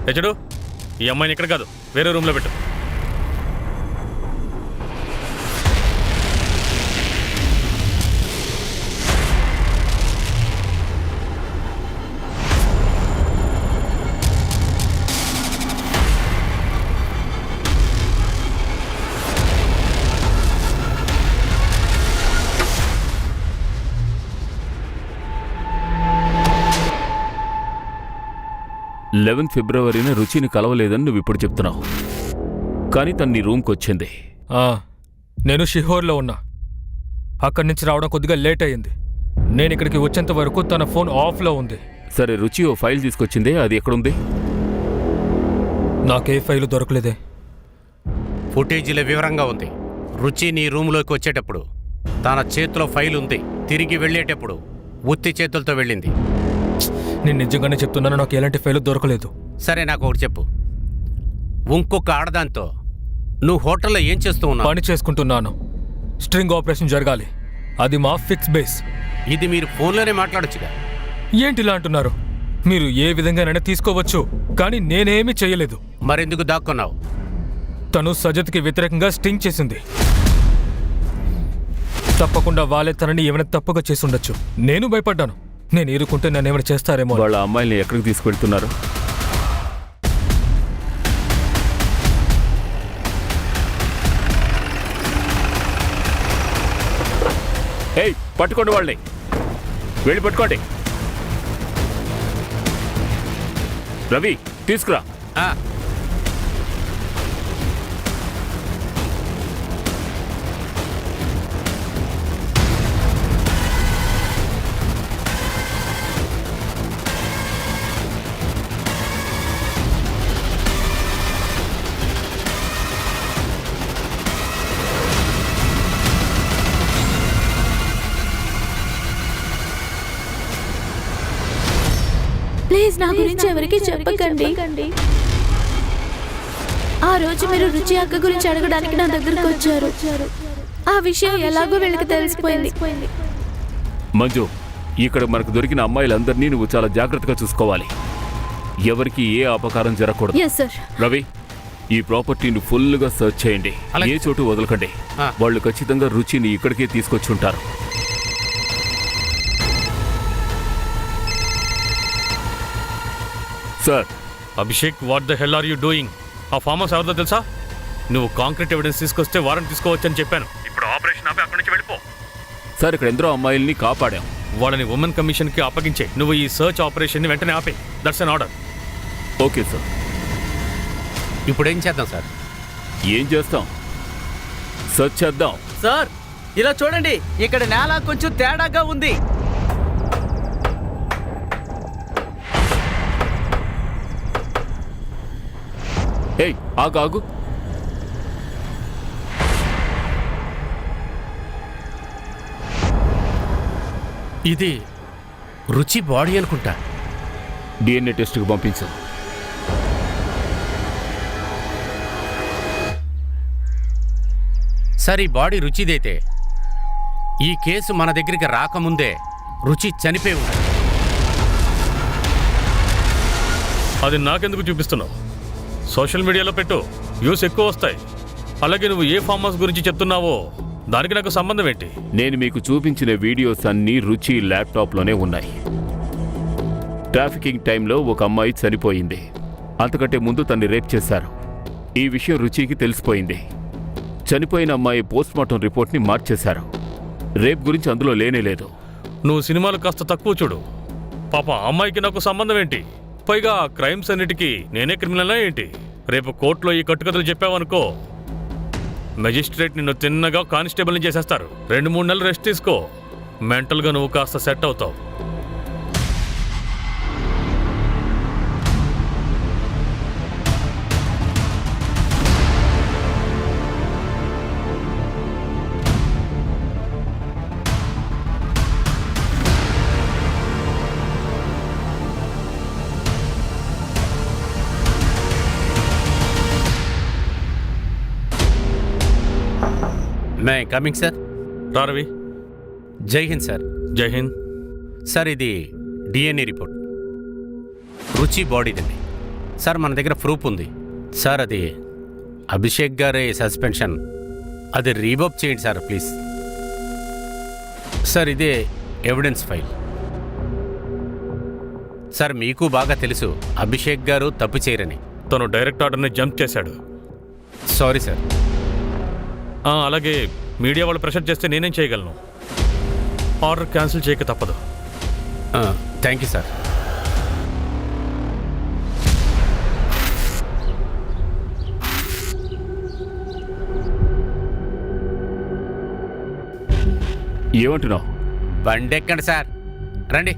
తెచ్చుడు, ఈ అమ్మాయిని ఇక్కడ కాదు, వేరే రూమ్లో పెట్టు. 11 ఫిబ్రవరిన రుచిని కలవలేదని నువ్వు ఇప్పుడు చెప్తున్నావు. కానీ తను నీ రూమ్కి వచ్చింది. నేను షిహోర్లో ఉన్నా. అక్కడి నుంచి రావడం కొద్దిగా లేట్ అయ్యింది. నేను ఇక్కడికి వచ్చేంత వరకు తన ఫోన్ ఆఫ్లో ఉంది. సరే, రుచి ఓ ఫైల్ తీసుకొచ్చిందే, అది ఎక్కడుంది? నాకే ఫైలు దొరకలేదే. ఫుటేజీలో వివరంగా ఉంది. రుచి నీ రూములోకి వచ్చేటప్పుడు తన చేతిలో ఫైల్ ఉంది. తిరిగి వెళ్ళేటప్పుడు ఉత్తి చేతులతో వెళ్ళింది. నేను నిజంగానే చెప్తున్నాను, నాకు ఎలాంటి ఫైలు దొరకలేదు. సరే, నాకు ఒకటి చెప్పు. ఇంకొక ఆడదాంతో నువ్వు హోటల్లో ఏం చేస్తూ ఉన్నావు? పని చేసుకుంటున్నాను. స్ట్రింగ్ ఆపరేషన్ జరగాలి. అది మా ఫిక్స్ బేస్. ఇది మీరు ఫోన్లోనే మాట్లాడొచ్చుగా. ఏంటిలా అంటున్నారు? మీరు ఏ విధంగానైనా తీసుకోవచ్చు, కానీ నేనేమీ చేయలేదు. మరెందుకు దాక్కున్నావు? తను సజత్కి వ్యతిరేకంగా స్టింగ్ చేసింది. తప్పకుండా వాళ్ళే తనని ఏమైనా తప్పుగా చేసి ఉండొచ్చు. నేను భయపడ్డాను. నేను ఎదుర్కొంటే నన్ను ఏమైనా చేస్తారేమో. వాళ్ళ అమ్మాయిల్ని ఎక్కడికి తీసుకెళ్తున్నారు? ఏయ్, పట్టుకోండి వాళ్ళని. వెళ్ళి పట్టుకోండి. రవి, తీసుకురా. ఆ, ప్లీజ్ నా గురించి ఎవరికి చెప్పకండి. ఆ రోజు మీరు రుచి అక్క గురించి అడగడానికి నా దగ్గరకు వచ్చారు. ఆ విషయం ఎలాగో వీళ్ళకి తెలిసిపోయింది. మంజు, ఇక్కడ మనకు దొరికిన అమ్మాయిలందరినీ నువ్వు చాలా జాగ్రత్తగా చూసుకోవాలి. ఎవరికి ఏ అపకారం జరగకూడదు. Yes sir. రవి, ఈ ప్రాపర్టీని ఫుల్గా సర్చ్ చేయండి. అలాగే. ఏ చోటు వదలకండి. ఆ. వాళ్ళు ఖచ్చితంగా రుచిని ఇక్కడికే తీసుకొచ్చి ఉంటారు. Sir, Abhishek, what the hell are you doing? ఆ ఫామ్ హౌస్ ఎవరిదో తెలుసా? నువ్వు కాంక్రీట్ ఎవిడెన్స్ తీసుకొస్తే వారెంట్ తీసుకోవచ్చని చెప్పాను. ఇప్పుడు ఆపరేషన్ ఆపి అక్కడి నుంచి వెళ్ళిపో. సార్, ఇక్కడ ఎందరో అమ్మాయిల్ని కాపాడాం. వాళ్ళని ఉమెన్ కమిషన్కి అప్పగించే. నువ్వు ఈ సర్చ్ ఆపరేషన్ని వెంటనే ఆపే. That's an order. Okay sir. ఇప్పుడు ఏం చేద్దాం సార్? ఏం చేస్తాం? సర్చ్ చేద్దాం. సార్, ఇలా చూడండి, ఇక్కడ నేల కొంచెం తేడాగా ఉంది. ఏయ్, ఆగు. ఇది రుచి బాడీ అనుకుంటా. డిఎన్ఏ టెస్ట్కి పంపించు. సార్, ఈ బాడీ రుచిదైతే ఈ కేసు మన దగ్గరికి రాకముందే రుచి చనిపోయి ఉంది. అది నాకెందుకు చూపిస్తున్నావు? సోషల్ మీడియాలో పెట్టు, వ్యూస్ ఎక్కువ వస్తాయి. అలాగే నువ్వు ఏ ఫామ్ హౌస్ గురించి చెప్తున్నావో దానికి నాకు సంబంధం ఏంటి? నేను మీకు చూపించిన వీడియోస్ అన్నీ రుచి ల్యాప్టాప్లోనే ఉన్నాయి. ట్రాఫికింగ్ టైంలో ఒక అమ్మాయి చనిపోయింది. అంతకంటే ముందు తన్ని రేప్ చేశారు. ఈ విషయం రుచికి తెలిసిపోయింది. చనిపోయిన అమ్మాయి పోస్ట్మార్టం రిపోర్ట్ని మార్చేశారు. రేప్ గురించి అందులో లేనేలేదు. నువ్వు సినిమాలు కాస్త తక్కువ చూడు. పాప, అమ్మాయికి నాకు సంబంధం ఏంటి? పైగా క్రైమ్స్ అన్నిటికీ నేనే క్రిమినల్నా ఏంటి? రేపు కోర్టులో ఈ కట్టుకథలు చెప్పావనుకో, మెజిస్ట్రేట్ నిన్ను తిన్నగా కానిస్టేబుల్ని చేసేస్తారు. 2-3 నెలలు రెస్ట్ తీసుకో. మెంటల్గా నువ్వు కాస్త సెట్ అవుతావు. May coming sir. రా రవి. జై హింద్ సార్. జై హింద్. సార్, ఇది డిఎన్ఏ రిపోర్ట్. రుచి బాడీదండి. సార్, మన దగ్గర ప్రూఫ్ ఉంది. సార్, అది అభిషేక్ గారి సస్పెన్షన్, అది రీవోక్ చేయండి సార్ ప్లీజ్. సార్, ఇదే ఎవిడెన్స్ ఫైల్. సార్, మీకు బాగా తెలుసు అభిషేక్ గారు తప్పు చేయరని. తను డైరెక్ట్ ఆర్డర్ని జంప్ చేశాడు. Sorry sir. అలాగే మీడియా వాళ్ళు ప్రెషర్ చేస్తే నేనేం చేయగలను? ఆర్డర్ క్యాన్సిల్ చేయక తప్పదు. Thank you sir. ఏమంటున్నావు? బండి ఎక్కండి సార్, రండి.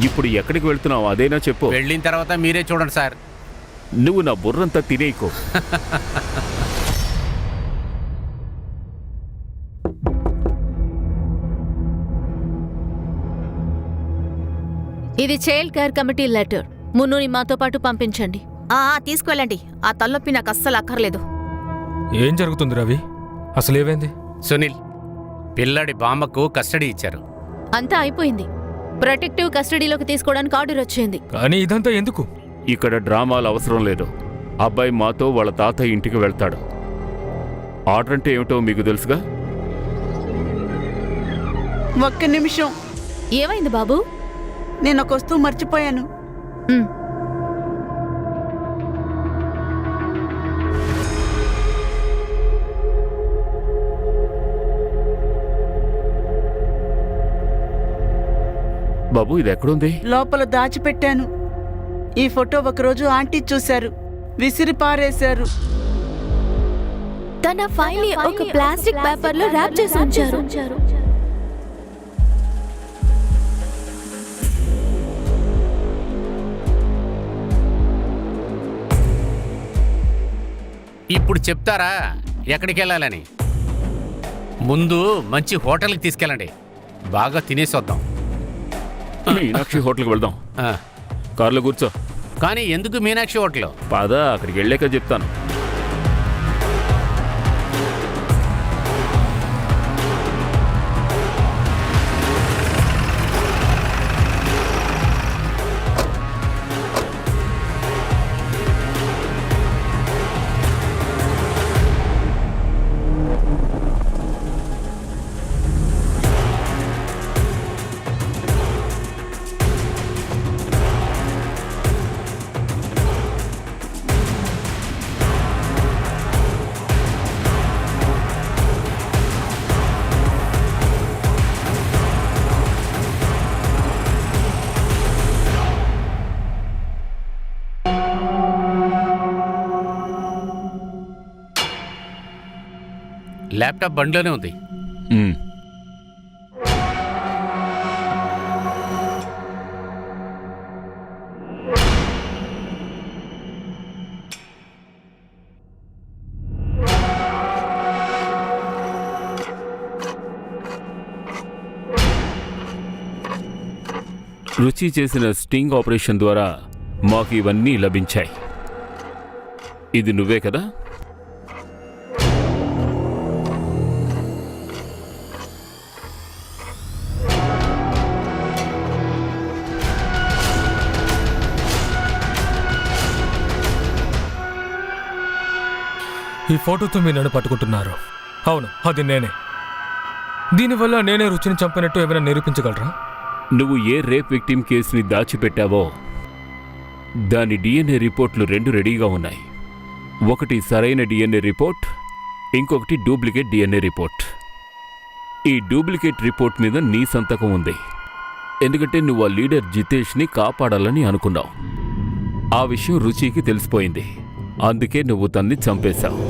ఇప్పుడు ఎక్కడికి వెళ్తున్నావు అదేనా చెప్పు. వెళ్ళిన తర్వాత మీరే చూడండి సార్. నువ్వు నా బుర్రంతా తినేయకు. ఇది చైల్డ్ కేర్ కమిటీ లెటర్. మున్నుని మాతో పాటు పంపించండి. తీసుకువెళ్ళండి. ఆ తలనొప్పి నాకు అస్సలు అక్కర్లేదు. ఏం జరుగుతుంది రవి? అసలు ఏమైంది? సునీల్, పిల్లాడి బామ్మకు కస్టడీ ఇచ్చారు. అంతా అయిపోయింది. ప్రొటెక్టివ్ కస్టడీలోకి తీసుకోవడానికి ఆర్డర్ వచ్చింది. కానీ ఇదంతా ఎందుకు? ఇక్కడ డ్రామాలు అవసరం లేదు. అబ్బాయి మాతో వాళ్ళ తాతయ్య ఇంటికి వెళ్తాడు. ఆర్డర్ అంటే ఏమిటో మీకు తెలుసుగా. ఒక్క నిమిషం, ఏమైంది బాబు? నేను ఒక వస్తువు మర్చిపోయాను. ఉమ్. బాబు ఇది ఎక్కడుంది? లోపల దాచిపెట్టాను. ఈ ఫోటో ఒకరోజు ఆంటీ చూశారు, విసిరి పారేశారు. తన ఫైల్ ఒక ప్లాస్టిక్ పేపర్ లో ర్యాప్ చేసి ఉంచారు. ఇప్పుడు చెప్తారా ఎక్కడికి వెళ్ళాలని? ముందు మంచి హోటల్కి తీసుకెళ్ళండి, బాగా తినేసి వద్దాం. మీనాక్షి హోటల్కి వెళ్దాం. ఆ, కార్లో కూర్చో. కానీ ఎందుకు మీనాక్షి హోటల్? పద, అక్కడికి వెళ్ళాక చెప్తాను. ల్యాప్టాప్ బండిలోనే ఉంది. ఉమ్. రుచి చేసిన స్టింగ్ ఆపరేషన్ ద్వారా మాకు ఇవన్నీ లభించాయి. ఇది నువ్వే కదా? ఈ ఫోటోతో మీరు నన్ను పట్టుకుంటున్నారు. అవును, అది నేనే. దీనివల్ల నేనే రుచిని చంపినట్టు ఏమైనా నిరూపించగలరా? నువ్వు ఏ రేప్ విక్టిమ్ కేసుని దాచిపెట్టావో దాని డిఎన్ఏ రిపోర్ట్లు 2 రెడీగా ఉన్నాయి. ఒకటి సరైన డిఎన్ఏ రిపోర్ట్, ఇంకొకటి డూప్లికేట్ డిఎన్ఏ రిపోర్ట్. ఈ డూప్లికేట్ రిపోర్ట్ మీద నీ సంతకం ఉంది. ఎందుకంటే నువ్వు ఆ లీడర్ జితేష్ని కాపాడాలని అనుకున్నావు. ఆ విషయం రుచికి తెలిసిపోయింది. అందుకే నువ్వు తన్ని చంపేశావు.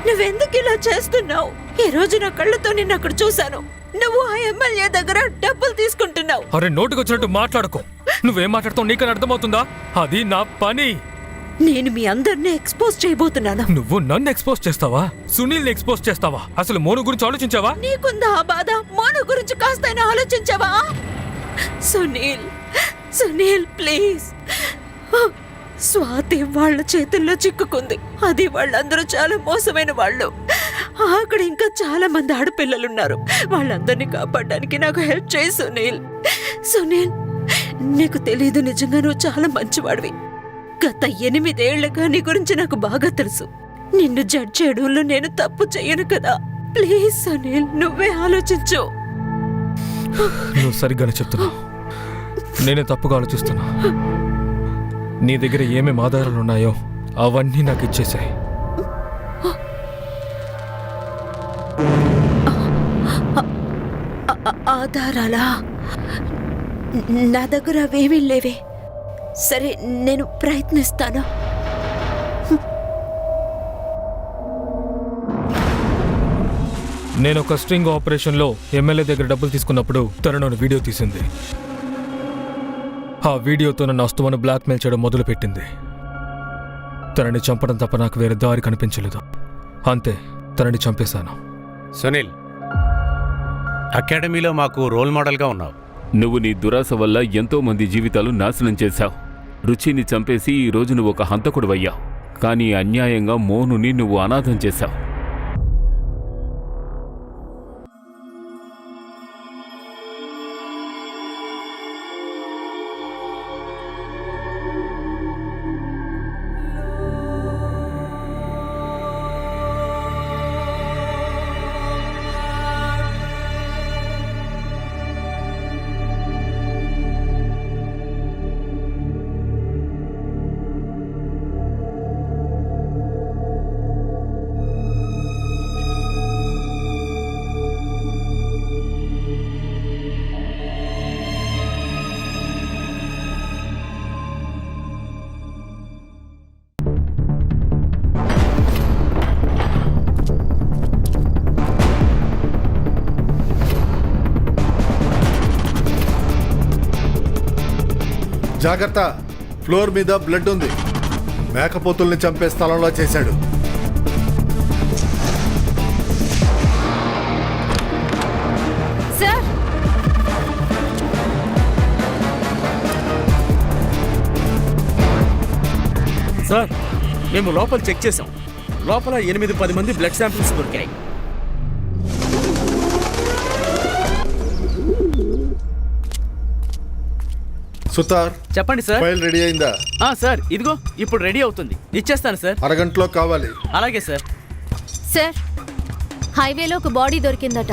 నువ్వెందుకు ఇలా చేస్తున్నావు? ఈ రోజు నా కళ్ళతో నిన్ను అక్కడ చూశాను. నువ్వు ఆ ఎమ్మెల్యే దగ్గర డబ్బులు తీసుకుంటున్నావు. అరే, నోటుకొచ్చినట్టు మాట్లాడుకో. నువ్వేం మాట్లాడుతావు నీకని అర్థమవుతుందా? అది నా పని. నేను మీ అందరినీ ఎక్స్పోజ్ చేయబోతున్నాను. నువ్వు నన్ను ఎక్స్పోజ్ చేస్తావా? సునీల్ని ఎక్స్పోజ్ చేస్తావా? అసలు మోను గురించి ఆలోచించావా? నీకుందా ఆ బాధ? మోను గురించి కాస్తైనా ఆలోచించావా? సునీల్, సునీల్ ప్లీజ్. స్వాతి వాళ్ళ చేతుల్లో చిక్కుకుంది. అది వాళ్ళందరూ చాలా మోసమైన వాళ్ళు. అక్కడ ఇంకా చాలా మంది ఆడపిల్లలున్నారు. వాళ్ళందరినీ కాపాడడానికి నాకు హెల్ప్ చేయి సునీల్. సునీల్, నీకు తెలీదు, నిజంగా నువ్వు చాలా మంచివాడివి. గత 8 ఏళ్లుగా నీ గురించి నాకు బాగా తెలుసు. నిన్ను జడ్జ్ చేయడంలో నేను తప్పు చెయ్యను కదా. ప్లీజ్ సునీల్, నువ్వే ఆలోచించు. నువ్వు సరిగ్గానే చెప్తున్నావు. నేనే తప్పుగా ఆలోచిస్తున్నా. నీ దగ్గర ఏమేమి ఆధారాలున్నాయో అవన్నీ నాకు ఇచ్చేసాయి. ఆధారాలా? నా దగ్గర అవేమీ లేవే. సరే, నేను ప్రయత్నిస్తాను. నేను ఒక స్ట్రింగ్ ఆపరేషన్లో ఎమ్మెల్యే దగ్గర డబ్బులు తీసుకున్నప్పుడు తను నన్ను వీడియో తీసింది. ఆ వీడియోతో నన్ను అస్తుమను బ్లాక్మెయిల్ చేయడం మొదలుపెట్టింది. తనని చంపడం తప్ప నాకు వేరే దారి కనిపించలేదు. అంతే, తనని చంపేశాను. సునీల్, అకాడమీలో మాకు రోల్ మోడల్గా ఉన్నావు. నువ్వు నీ దురాశ వల్ల ఎంతో మంది జీవితాలు నాశనం చేశావు. రుచిని చంపేసి ఈ రోజు నువ్వు ఒక హంతకుడివయ్యావు. కానీ అన్యాయంగా మోనుని నువ్వు అనాథం చేశావు. జాగ్రత్త, ఫ్లోర్ మీద బ్లడ్ ఉంది. మేకపోతుల్ని చంపే స్థలంలో చేశాడు. సార్, సార్, మేము లోపల చెక్ చేసాం. లోపల 8-10 మంది బ్లడ్ శాంపిల్స్ దొరికాయి. సుతార్, చెప్పండి సార్. ఫైల్ రెడీ అయిందా? సార్, ఇదిగో ఇప్పుడు రెడీ అవుతుంది. ఇచ్చేస్తాను సార్. అరగంటలో కావాలి. అలాగే సార్. సార్, హైవేలో ఒక బాడీ దొరికిందట.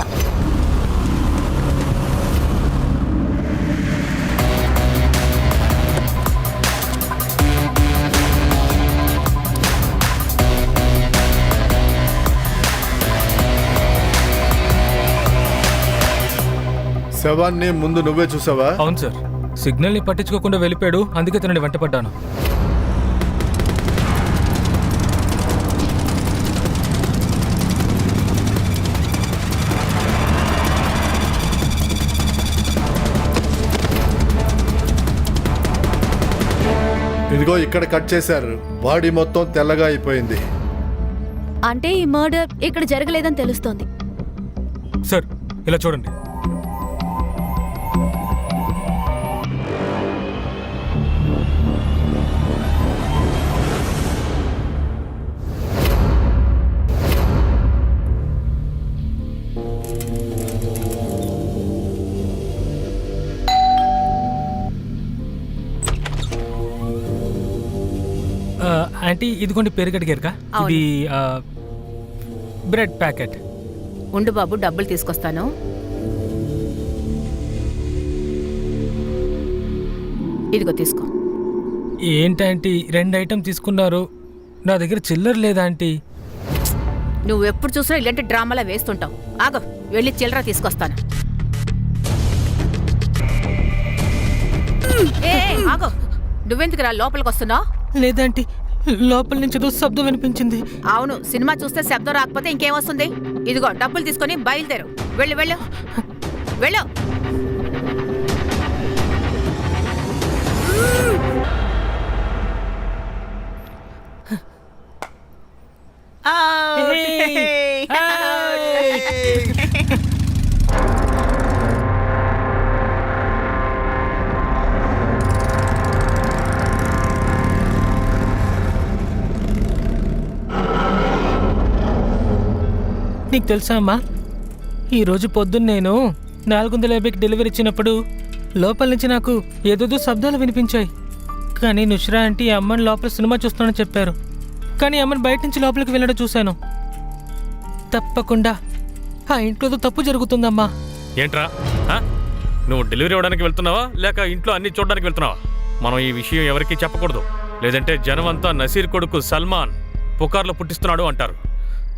శవాన్ని ముందు నువ్వే చూసావా? అవును సార్, సిగ్నల్ని పట్టించుకోకుండా వెళ్ళిపోయాడు. అందుకే తనని వెంటపడ్డాను. ఇదిగో ఇక్కడ కట్ చేశారు. బాడీ మొత్తం తెల్లగా అయిపోయింది. అంటే ఈ మర్డర్ ఇక్కడ జరగలేదని తెలుస్తోంది. సార్, ఇలా చూడండి. ఆంటీ, ఇదిగోండి పెరుగడి గెరక. ఇది బ్రెడ్ ప్యాకెట్. ఉండు బాబు, డబ్బులు తీసుకొస్తాను. ఇదిగో తీసుకో. ఏంటంటీ 2 ఐటెం తీసుకున్నారు? నా దగ్గర చిల్లర లేదా ఆంటీ? నువ్వెప్పుడు చూసినా ఇలాంటి డ్రామాలా వేస్తుంటావు. ఆగో, వెళ్ళి చిల్లర తీసుకొస్తాను. ఆగో, నువ్వెందుకు రా లోపలికి వస్తున్నావు? లేదంటీ, లోపల నుంచి ఏదో శబ్దం వినిపించింది. అవును, సినిమా చూస్తే శబ్దం రాకపోతే ఇంకేం వస్తుంది? ఇదిగో డబ్బులు తీసుకొని బయలుదేరు. వెళ్ళు వెళ్ళు వెళ్ళు. నీకు తెలుసా అమ్మా, ఈరోజు పొద్దున్న నేను 450కి డెలివరీ ఇచ్చినప్పుడు లోపల నుంచి నాకు ఏదేదో శబ్దాలు వినిపించాయి. కానీ నుష్రా ఆంటీ అమ్మని లోపల సినిమా చూస్తానని చెప్పారు. కానీ అమ్మని బయట నుంచి లోపలికి వెళ్ళడం చూశాను. తప్పకుండా ఆ ఇంట్లో తప్పు జరుగుతుందమ్మా. ఏంట్రా, నువ్వు డెలివరీ ఇవ్వడానికి వెళ్తున్నావా లేక ఇంట్లో అన్ని చూడడానికి వెళ్తున్నావా? మనం ఈ విషయం ఎవరికీ చెప్పకూడదు, లేదంటే జనం అంతా నసీర్ కొడుకు సల్మాన్ పుకార్లు పుట్టిస్తున్నాడు అంటారు.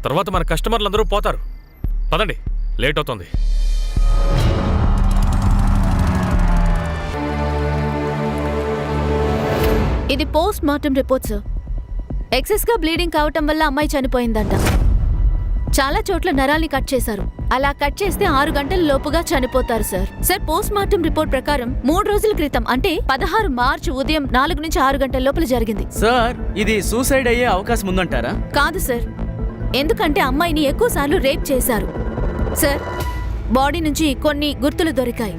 తర్వాత మన కస్టమర్లు అందరూ పోతారు. పదండి, లేట్ అవుతుంది. ఇది post mortem report sir. Excess గా బ్లీడింగ్ కావటం వల్ల అమ్మాయి చనిపోయిందంట. చాలా చోట్ల నరాల్ని కట్ చేశారు. అలా కట్ చేస్తే 6 గంటల లోపుగా చనిపోతారు sir. Sir, post mortem report ప్రకారం 3 రోజుల క్రితం అంటే 16 మార్చి ఉదయం 4 నుంచి 6 గంటల లోపల జరిగింది. సార్, ఇది సూసైడ్ అయ్యే అవకాశం ఉందంటారా? కాదు సార్, ఎందుకంటే అమ్మాయిని ఎక్కువ సార్లు రేప్ చేశారు. సార్, బాడీ నుంచి కొన్ని గుర్తులు దొరికాయి.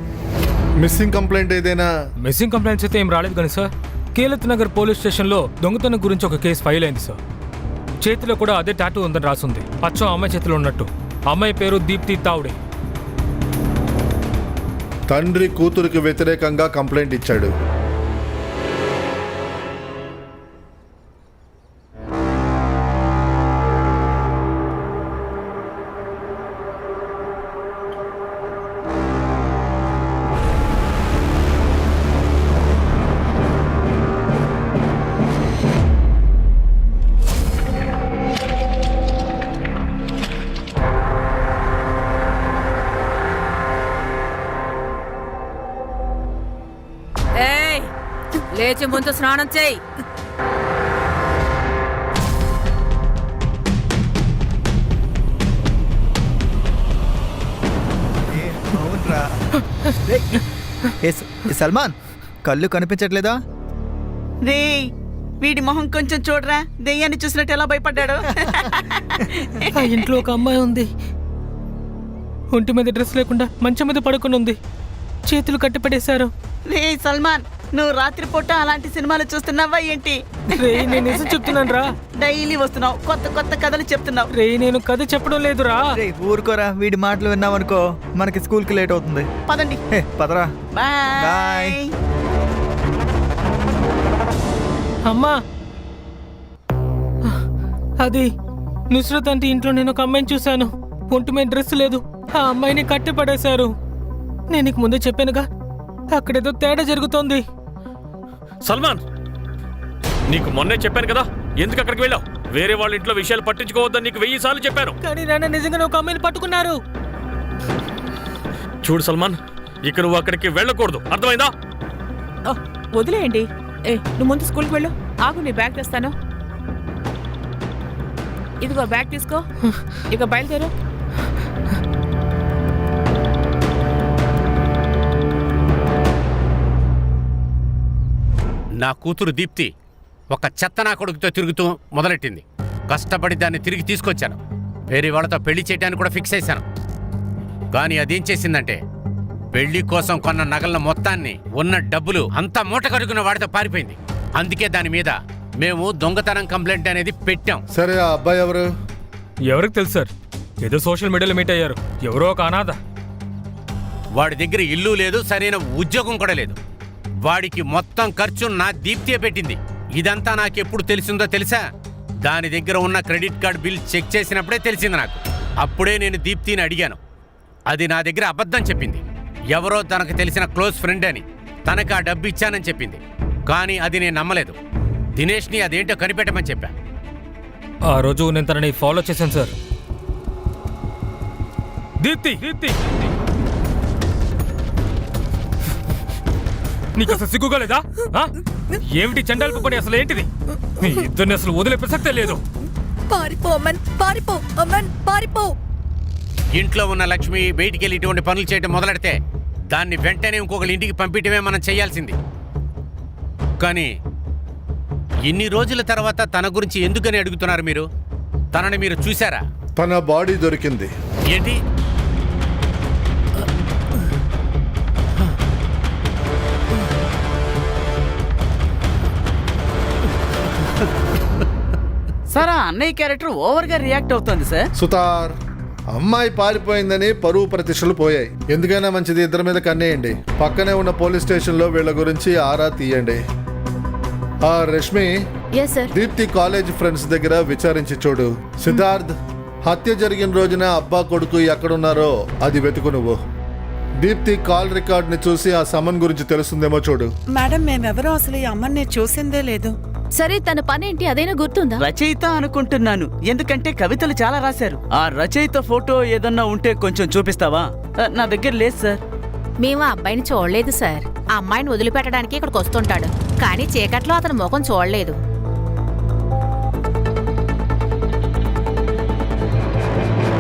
మిస్సింగ్ కంప్లైంట్ ఏదైనా? మిస్సింగ్ కంప్లైంట్స్ అయితే ఏం రాలేదు కానీ సార్, కీలత్ నగర్ పోలీస్ స్టేషన్లో దొంగతనం గురించి ఒక కేసు ఫైల్ అయింది సార్. చేతిలో కూడా అదే టాటూ ఉందని రాసుంది. అచ్చం అమ్మాయి చేతిలో ఉన్నట్టు. అమ్మాయి పేరు దీప్తి తావుడే. తండ్రి కూతురికి వ్యతిరేకంగా కంప్లైంట్ ఇచ్చాడు. లేచి ముందు స్నానం చేయి. అవునరా. సల్మాన్, కళ్ళు కనిపించట్లేదా? రే, వీడి మొహం కొంచెం చూడరా, దెయ్యాన్ని చూసినట్టు ఎలా భయపడ్డాడు. ఆ ఇంట్లో ఒక అమ్మాయి ఉంది. ఒంటి మీద డ్రెస్ లేకుండా మంచం మీద పడుకుని ఉంది. చేతులు కట్టిపడేశారు. రే సల్మాన్, నువ్వు రాత్రిపూట అలాంటి సినిమాలు చూస్తున్నావా ఏంటి? రే, నేను నిజం చెప్తున్నాను రా. డైలీ వస్తున్నావు, కొత్త కొత్త కథలు చెప్తున్నావు. రే, నేను కథ చెప్పడం లేదురా. రే, ఊరుకోరా. వీడి మాటలు విన్నామనుకో మనకి స్కూల్కి లేట్ అవుతుంది. పదండి. పదరా. బాయ్. బాయ్. అమ్మా, అది నుస్రత్ అంటే ఇంట్లో నేను ఒక అమ్మాయిని చూశాను. ఒంటి మీద డ్రెస్ లేదు. ఆ అమ్మాయిని కట్టి పడేశారు. నేను నీకు ముందే చెప్పానుగా, అక్కడేదో తేడా జరుగుతోంది. సల్మాన్, నీకు మొన్నే చెప్పాను కదా, ఎందుకు అక్కడికి వెళ్ళావు? వేరే వాళ్ళ ఇంట్లో విషయాలు పట్టించుకోవద్దని నీకు 1000 సార్లు చెప్పాను. కానీ నాన్న, నిజంగానే ఒక అమ్మాయిని పట్టుకున్నారు. చూడు సల్మాన్, ఇక నువ్వు అక్కడికి వెళ్ళకూడదు, అర్థమైందా? వదిలేయండి. నువ్వు ముందు స్కూల్కి వెళ్ళు. ఆగు, నీ బ్యాగ్ తెస్తాను. ఇదిగో బ్యాగ్ తీసుకో. ఇక బయలుదేరు. నా కూతురు దీప్తి ఒక చెత్త నా కొడుకుతో తిరుగుతూ మొదలెట్టింది. కష్టపడి దాన్ని తిరిగి తీసుకొచ్చాను. వేరే వాళ్ళతో పెళ్లి చేయడానికి కూడా ఫిక్స్ చేశాను. కానీ అదేం చేసిందంటే, పెళ్లి కోసం కొన్న నగల మొత్తాన్ని, ఉన్న డబ్బులు అంతా మూట కడుగున్న వాడితో పారిపోయింది. అందుకే దాని మీద మేము దొంగతనం కంప్లైంట్ అనేది పెట్టాం. సరే, ఆ అబ్బాయి ఎవరు? ఎవరికి తెలుసు సార్? ఏదో సోషల్ మీడియాలో మీట్ అయ్యారు. ఎవరో ఒక అనాథ. వాడి దగ్గర ఇల్లు లేదు, సరైన ఉద్యోగం కూడా లేదు. వాడికి మొత్తం ఖర్చు నా దీప్తియే పెట్టింది. ఇదంతా నాకెప్పుడు తెలిసిందో తెలుసా? దాని దగ్గర ఉన్న క్రెడిట్ కార్డ్ బిల్ చెక్ చేసినప్పుడే తెలిసింది నాకు. అప్పుడే నేను దీప్తిని అడిగాను. అది నా దగ్గర అబద్ధం చెప్పింది. ఎవరో తనకు తెలిసిన క్లోజ్ ఫ్రెండ్ అని, తనకు ఆ డబ్బు ఇచ్చానని చెప్పింది. కానీ అది నేను నమ్మలేదు. దినేష్ని అదేంటో కనిపెట్టమని చెప్పా. ఆ రోజు నేను తనని ఫాలో చేశాను సార్. దీప్తి, నీకు అసలు సిగ్గుగా లేదా? ఏమిటి చండాలపు పని? అసలు ఏంటిది? మీ ఇద్దరిని అసలు వదిలే ప్రసక్తే లేదు. పారిపో. ఇంట్లో ఉన్న లక్ష్మి బయటికి వెళ్ళి ఇటువంటి పనులు చేయడం మొదలెడితే దాన్ని వెంటనే ఇంకొకరి ఇంటికి పంపించడమే మనం చేయాల్సింది. కానీ ఇన్ని రోజుల తర్వాత తన గురించి ఎందుకని అడుగుతున్నారు మీరు? తనని మీరు చూశారా? తన బాడీ దొరికింది. ఏంటి? సార్, ఆ అన్నయ్య క్యారెక్టర్ ఓవర్ గా రియాక్ట్ అవుతుంది సార్. సుతార్, అమ్మాయి పారిపోయిందని పరువు ప్రతిష్టలు పోయాయి. ఎందుకైనా మంచిది ఇద్దరి మీద కన్నేయండి. పక్కనే ఉన్న పోలీస్ స్టేషన్లో వీళ్ళ గురించి ఆరా తీయండి. ఆ Rashmi, yes sir. Deepti college friends దగ్గర విచారించి చూడు. సిద్ధార్థ్, హత్య జరిగిన రోజున అబ్బా కొడుకు ఎక్కడున్నారో అది వెతుకు నువ్వు. దీప్తి కాల్ రికార్డ్ ని చూసి ఆ సమన్ గురించి తెలుస్తుందేమో చూడు. మేడం, మేమెవరో అసలు ఈ అమ్మని చూసిందే లేదు. సరే, తన పనేంటి అదైనా గుర్తుందా? రచయిత అనుకుంటున్నాను, ఎందుకంటే కవితలు చాలా రాశారు. ఆ రచయిత ఫోటో ఏదన్నా ఉంటే కొంచెం చూపిస్తావా? నా దగ్గర లేదు సార్. మేము ఆ అబ్బాయిని చూడలేదు సార్. ఆ అమ్మాయిని వదిలిపెట్టడానికి ఇక్కడికి వస్తుంటాడు. కానీ చీకట్లో అతని ముఖం చూడలేదు.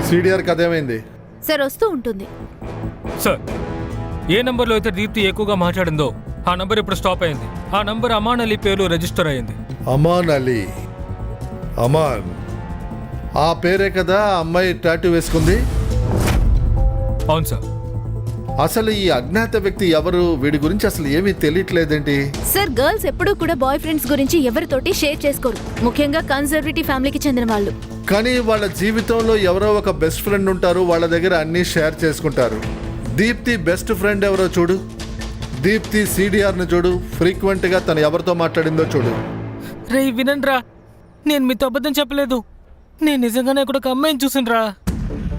సిడిఆర్ కథ ఏమైంది? సార్ వస్తూ ఉంటుంది. సార్, ఏ నంబర్లో అయితే దీప్తి ఎక్కువగా మాట్లాడిందో ఆ నంబర్ ఇప్పుడు స్టాప్ అయింది. ఆ నంబర్ అమాన్ అలీ పేరు రిజిస్టర్ అయింది. అమాన్ అలీ. అమాన్, ఆ పేరే కదా ఆ అమ్మాయి టాటూ వేసుకుంది? అవును సార్. అసలు ఈ అజ్ఞాత వ్యక్తి ఎవరు? వీడి గురించి అసలు ఏమీ తెలియట్లేదేంటి? సార్, గర్ల్స్ ఎప్పుడూ కూడా బాయ్ ఫ్రెండ్స్ గురించి ఎవరితోటి షేర్ చేసుకోరు, ముఖ్యంగా కన్జర్వేటివ్ ఫ్యామిలీకి చెందిన వాళ్ళు. కానీ వాళ్ళ జీవితంలో ఎవరో ఒక బెస్ట్ ఫ్రెండ్ ఉంటారు, వాళ్ళ దగ్గర అన్నీ షేర్ చేసుకుంటారు. దీప్తి బెస్ట్ ఫ్రెండ్ ఎవరో చూడు. దీప్తి సిడిఆర్ను చూడు, ఫ్రీక్వెంట్గా తను ఎవరితో మాట్లాడిందో చూడు. రే వినండ్రా, నేను మీతో అబద్ధం చెప్పలేదు. నేను నిజంగానే ఇక్కడ ఒక అమ్మాయిని చూసినరా.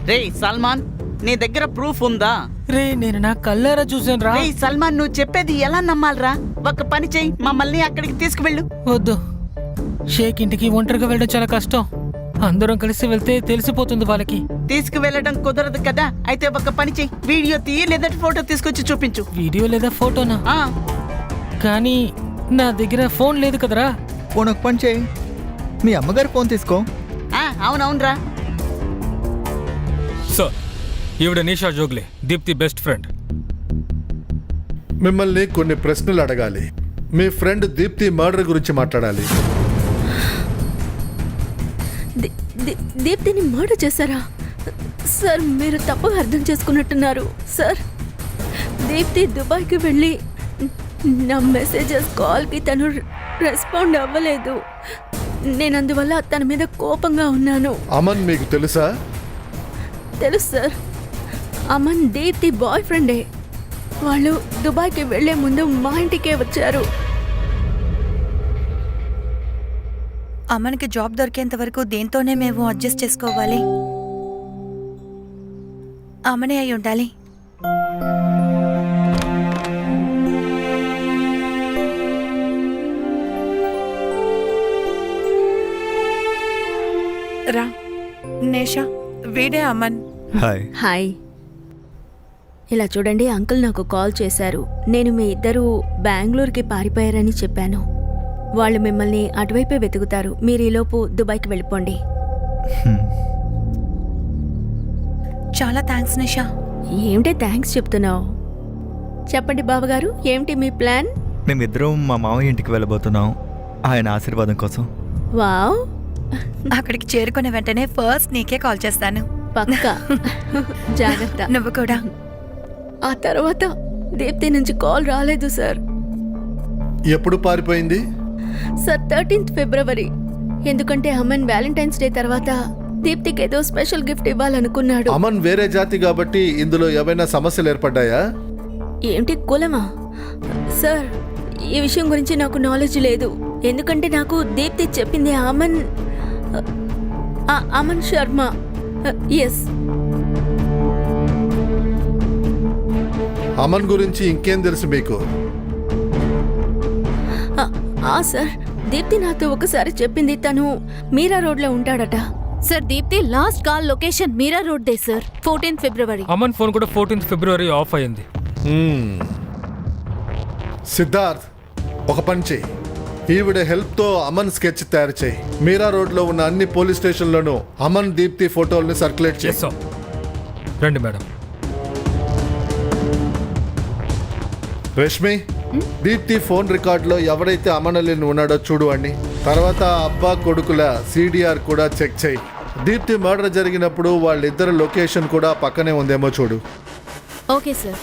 రే సల్మాన్, నీ దగ్గర ప్రూఫ్ ఉందా? రే నేను నా కళ్ళారా చూసానురా. రే సల్మాన్, నువ్వు చెప్పేది ఎలా నమ్మాలరా? ఒక పని చెయ్యి, మమ్మల్ని అక్కడికి తీసుకువెళ్ళు. వద్దు, షేక్ ఇంటికి ఒంటరిగా వెళ్ళడం చాలా కష్టం. అందరం కలిసి వెళ్తే తెలిసిపోతుంది వాళ్ళకి. తీసుకువెళ్ళడం కుదరదు కదా. అయితే ఒక పని చెయ్యి, వీడియో తీయి లేదా ఫోటో తీసుకొచ్చి చూపించు. వీడియో లేదా ఫోటోనా? ఆ, కానీ నా దగ్గర ఫోన్ లేదు కదరా. ఫోన్ ఒక పని చేయి, మీ అమ్మగారి ఫోన్ తీసుకో. అవునవునరా. సార్, ఈవిడ నిషా జోగ్లే, దీప్తి బెస్ట్ ఫ్రెండ్. మిమ్మల్ని కొన్ని ప్రశ్నలు అడగాలి. మీ ఫ్రెండ్ దీప్తి మర్డర్ గురించి మాట్లాడాలి. దీప్తిని మర్డర్ చేశారా? సార్, మీరు తప్పుగా అర్థం చేసుకున్నట్టున్నారు. సార్, దీప్తి దుబాయ్కి వెళ్ళి నా మెసేజెస్ కాల్కి తను రెస్పాండ్ అవ్వలేదు. నేను అందువల్ల తన మీద కోపంగా ఉన్నాను. అమన్ మీకు తెలుసా? తెలుసు సార్. అమన్ దీప్తి బాయ్ ఫ్రెండే. వాళ్ళు దుబాయ్కి వెళ్లే ముందు మా ఇంటికే వచ్చారు. అమ్మనికి జాబ్ దొరికేంత వరకు దేంతోనే మేము అడ్జస్ట్ చేసుకోవాలి. అమ్మనే అయి ఉండాలి. రా నేషా, వీడే అమన్. హాయ్. హాయ్. ఇలా చూడండి, అంకుల్ నాకు కాల్ చేశారు. నేను మీ ఇద్దరూ బెంగళూరుకి పారిపోయారని చెప్పాను. వాళ్ళు మిమ్మల్ని అటువైపే వెతుకుతారు. మీరు ఈలోపు దుబాయ్కి వెళ్ళిపోండి. చాలా థ్యాంక్స్ నిషా. ఏమిటి థ్యాంక్స్ చెప్తున్నావు? చెప్పండి బావగారు, ఏమిటి మీ ప్లాన్? మేమిద్దరం మా మామయ్య ఇంటికి వెళ్ళబోతున్నాం, ఆయన ఆశీర్వాదం కోసం. వావ్, అక్కడికి చేరుకున్న వెంటనే ఫస్ట్ నీకే కాల్ చేస్తాను. పక్కా. జాగ్రత్త. నువ్వు కూడా. ఆ తర్వాత దీప్తి నుంచి కాల్ రాలేదు సార్. ఎప్పుడు పారిపోయింది? సార్, 13th ఫిబ్రవరి. ఎందుకంటే అమన్ వ్యాలంటైన్స్ డే తర్వాత దీప్తికి ఏదో స్పెషల్ గిఫ్ట్ ఇవ్వాలనుకున్నాడు. అమన్ వేరే జాతి కాబట్టి ఇందులో ఏమైనా సమస్యలు ఏర్పడ్డాయా? ఏంటి కులమా? సార్, ఈ విషయం గురించి నాకు నాలెడ్జ్ లేదు. ఎందుకంటే నాకు దీప్తి చెప్పింది అమన్ శర్మ. ఎస్. అమన్ గురించి ఇంకేం తెలుసు మీకు? సార్, దీప్తి నాతో ఒకసారి చెప్పింది తను మీరా రోడ్లో ఉంటాడట. Sir, Deepti last call location Meera road దే sir. 14th February. Aman phone కూడా 14th ఫిబ్రవరి ఆఫ్ అయింది. సిద్ధార్థ్, ఒక పని చెయ్యి. ఈవిడ హెల్ప్తో అమన్ స్కెచ్ తయారు చేయి. మీరా రోడ్లో ఉన్న అన్ని పోలీస్ స్టేషన్లోనూ అమన్ దీప్తి ఫోటోల్ని సర్క్యులేట్ చేస్తాం. రండి మేడం. రష్మి, దీప్తి ఫోన్ రికార్డులో ఎవరైతే అమన్ అలీని ఉన్నాడో చూడు అండి. తర్వాత అబ్బా కొడుకుల సిడిఆర్ కూడా చెక్ చేయి. దీప్తి మర్డర్ జరిగినప్పుడు వాళ్ళిద్దరు లొకేషన్ కూడా పక్కనే ఉందేమో చూడు. Okay sir.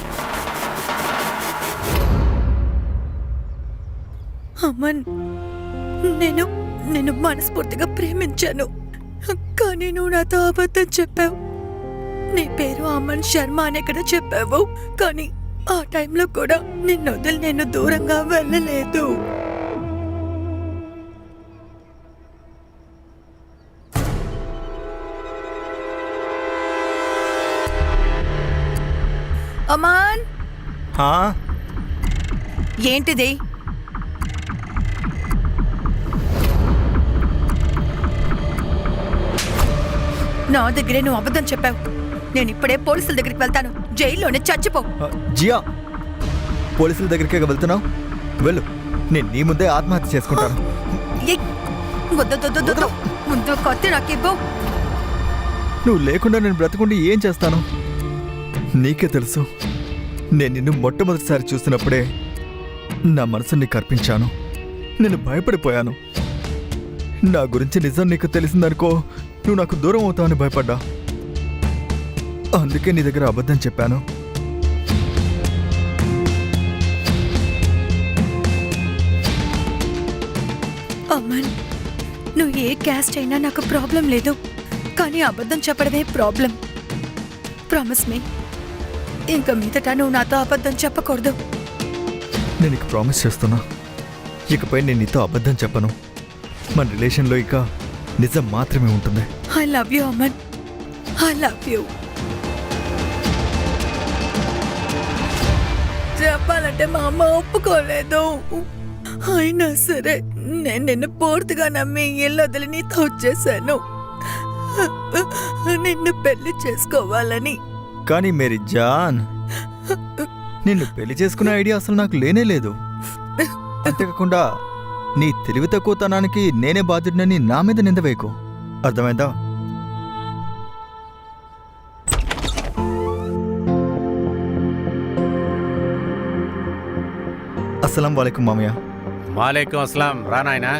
అమన్, నేను మనస్ఫూర్తిగా ప్రేమించాను, కానీ నువ్వు నాతో అబద్ధం చెప్పావు. నీ పేరు అమన్ శర్మ అనే కదా చెప్పావు, కానీ ఆ టైంలో కూడా నిన్ను వదిలి నేను దూరంగా వెళ్ళలేదు. అమన్, ఏంటిది? నా దగ్గరే నువ్వు అబద్ధం చెప్పావు. నేను ఇప్పుడే పోలీసుల దగ్గరికి వెళ్తాను. జైల్లోనే చచ్చిపో. జియా, పోలీసుల దగ్గరికి వెళ్తున్నావు? వెళ్ళు. నేను నీ ముందే ఆత్మహత్య చేసుకుంటాను. ఏయ్, వద్దు ముందు కత్తి నాకివ్వు. నువ్వు లేకుండా నేను బ్రతకుండి ఏం చేస్తాను? నీకే తెలుసు. నేను నిన్ను మొట్టమొదటిసారి చూసినప్పుడే నా మనసు నీకు అర్పించాను. నేను భయపడిపోయాను. నా గురించి నిజం నీకు తెలిసిందనుకో, నువ్వు నాకు దూరం అవుతావని భయపడ్డా. అందుకే నీ దగ్గర అబద్ధం చెప్పాను. అమన్, నువ్వు ఏ క్యాస్ట్ అయినా నాకు ప్రాబ్లం లేదు, కానీ అబద్ధం చెప్పడమే ప్రాబ్లం. ప్రామిస్ మీ, ఇంకా మీదట నువ్వు నాతో అబద్ధం చెప్పకూడదు. నేను నీకు ప్రామిస్ చేస్తున్నా, ఇకపై నేను నీతో అబద్ధం చెప్పను. మన రిలేషన్లో ఇక నిజం మాత్రమే ఉంటుంది. I love you Aman, I love you. చెప్పాలంటే మా అమ్మ ఒప్పుకోలేదు. అయినా సరే నేను నిన్ను పూర్తిగా నమ్మి ఇల్లు వదిలి నీతో వచ్చేసాను, నిన్ను పెళ్లి చేసుకోవాలని. కానీ మేరీ జాన్, నిన్ను పెళ్లి చేసుకునే ఐడియా అసలు నాకు లేనే లేదు. అంతేకాకుండా నీ తెలివి తక్కువతనానికి నేనే బాధ్యుడినని నా మీద నిందవేయకు, అర్థమైందా? అస్సలం వాలేకుం మామయ్య. వాలేకుం అస్సలాం. రా నాయనా.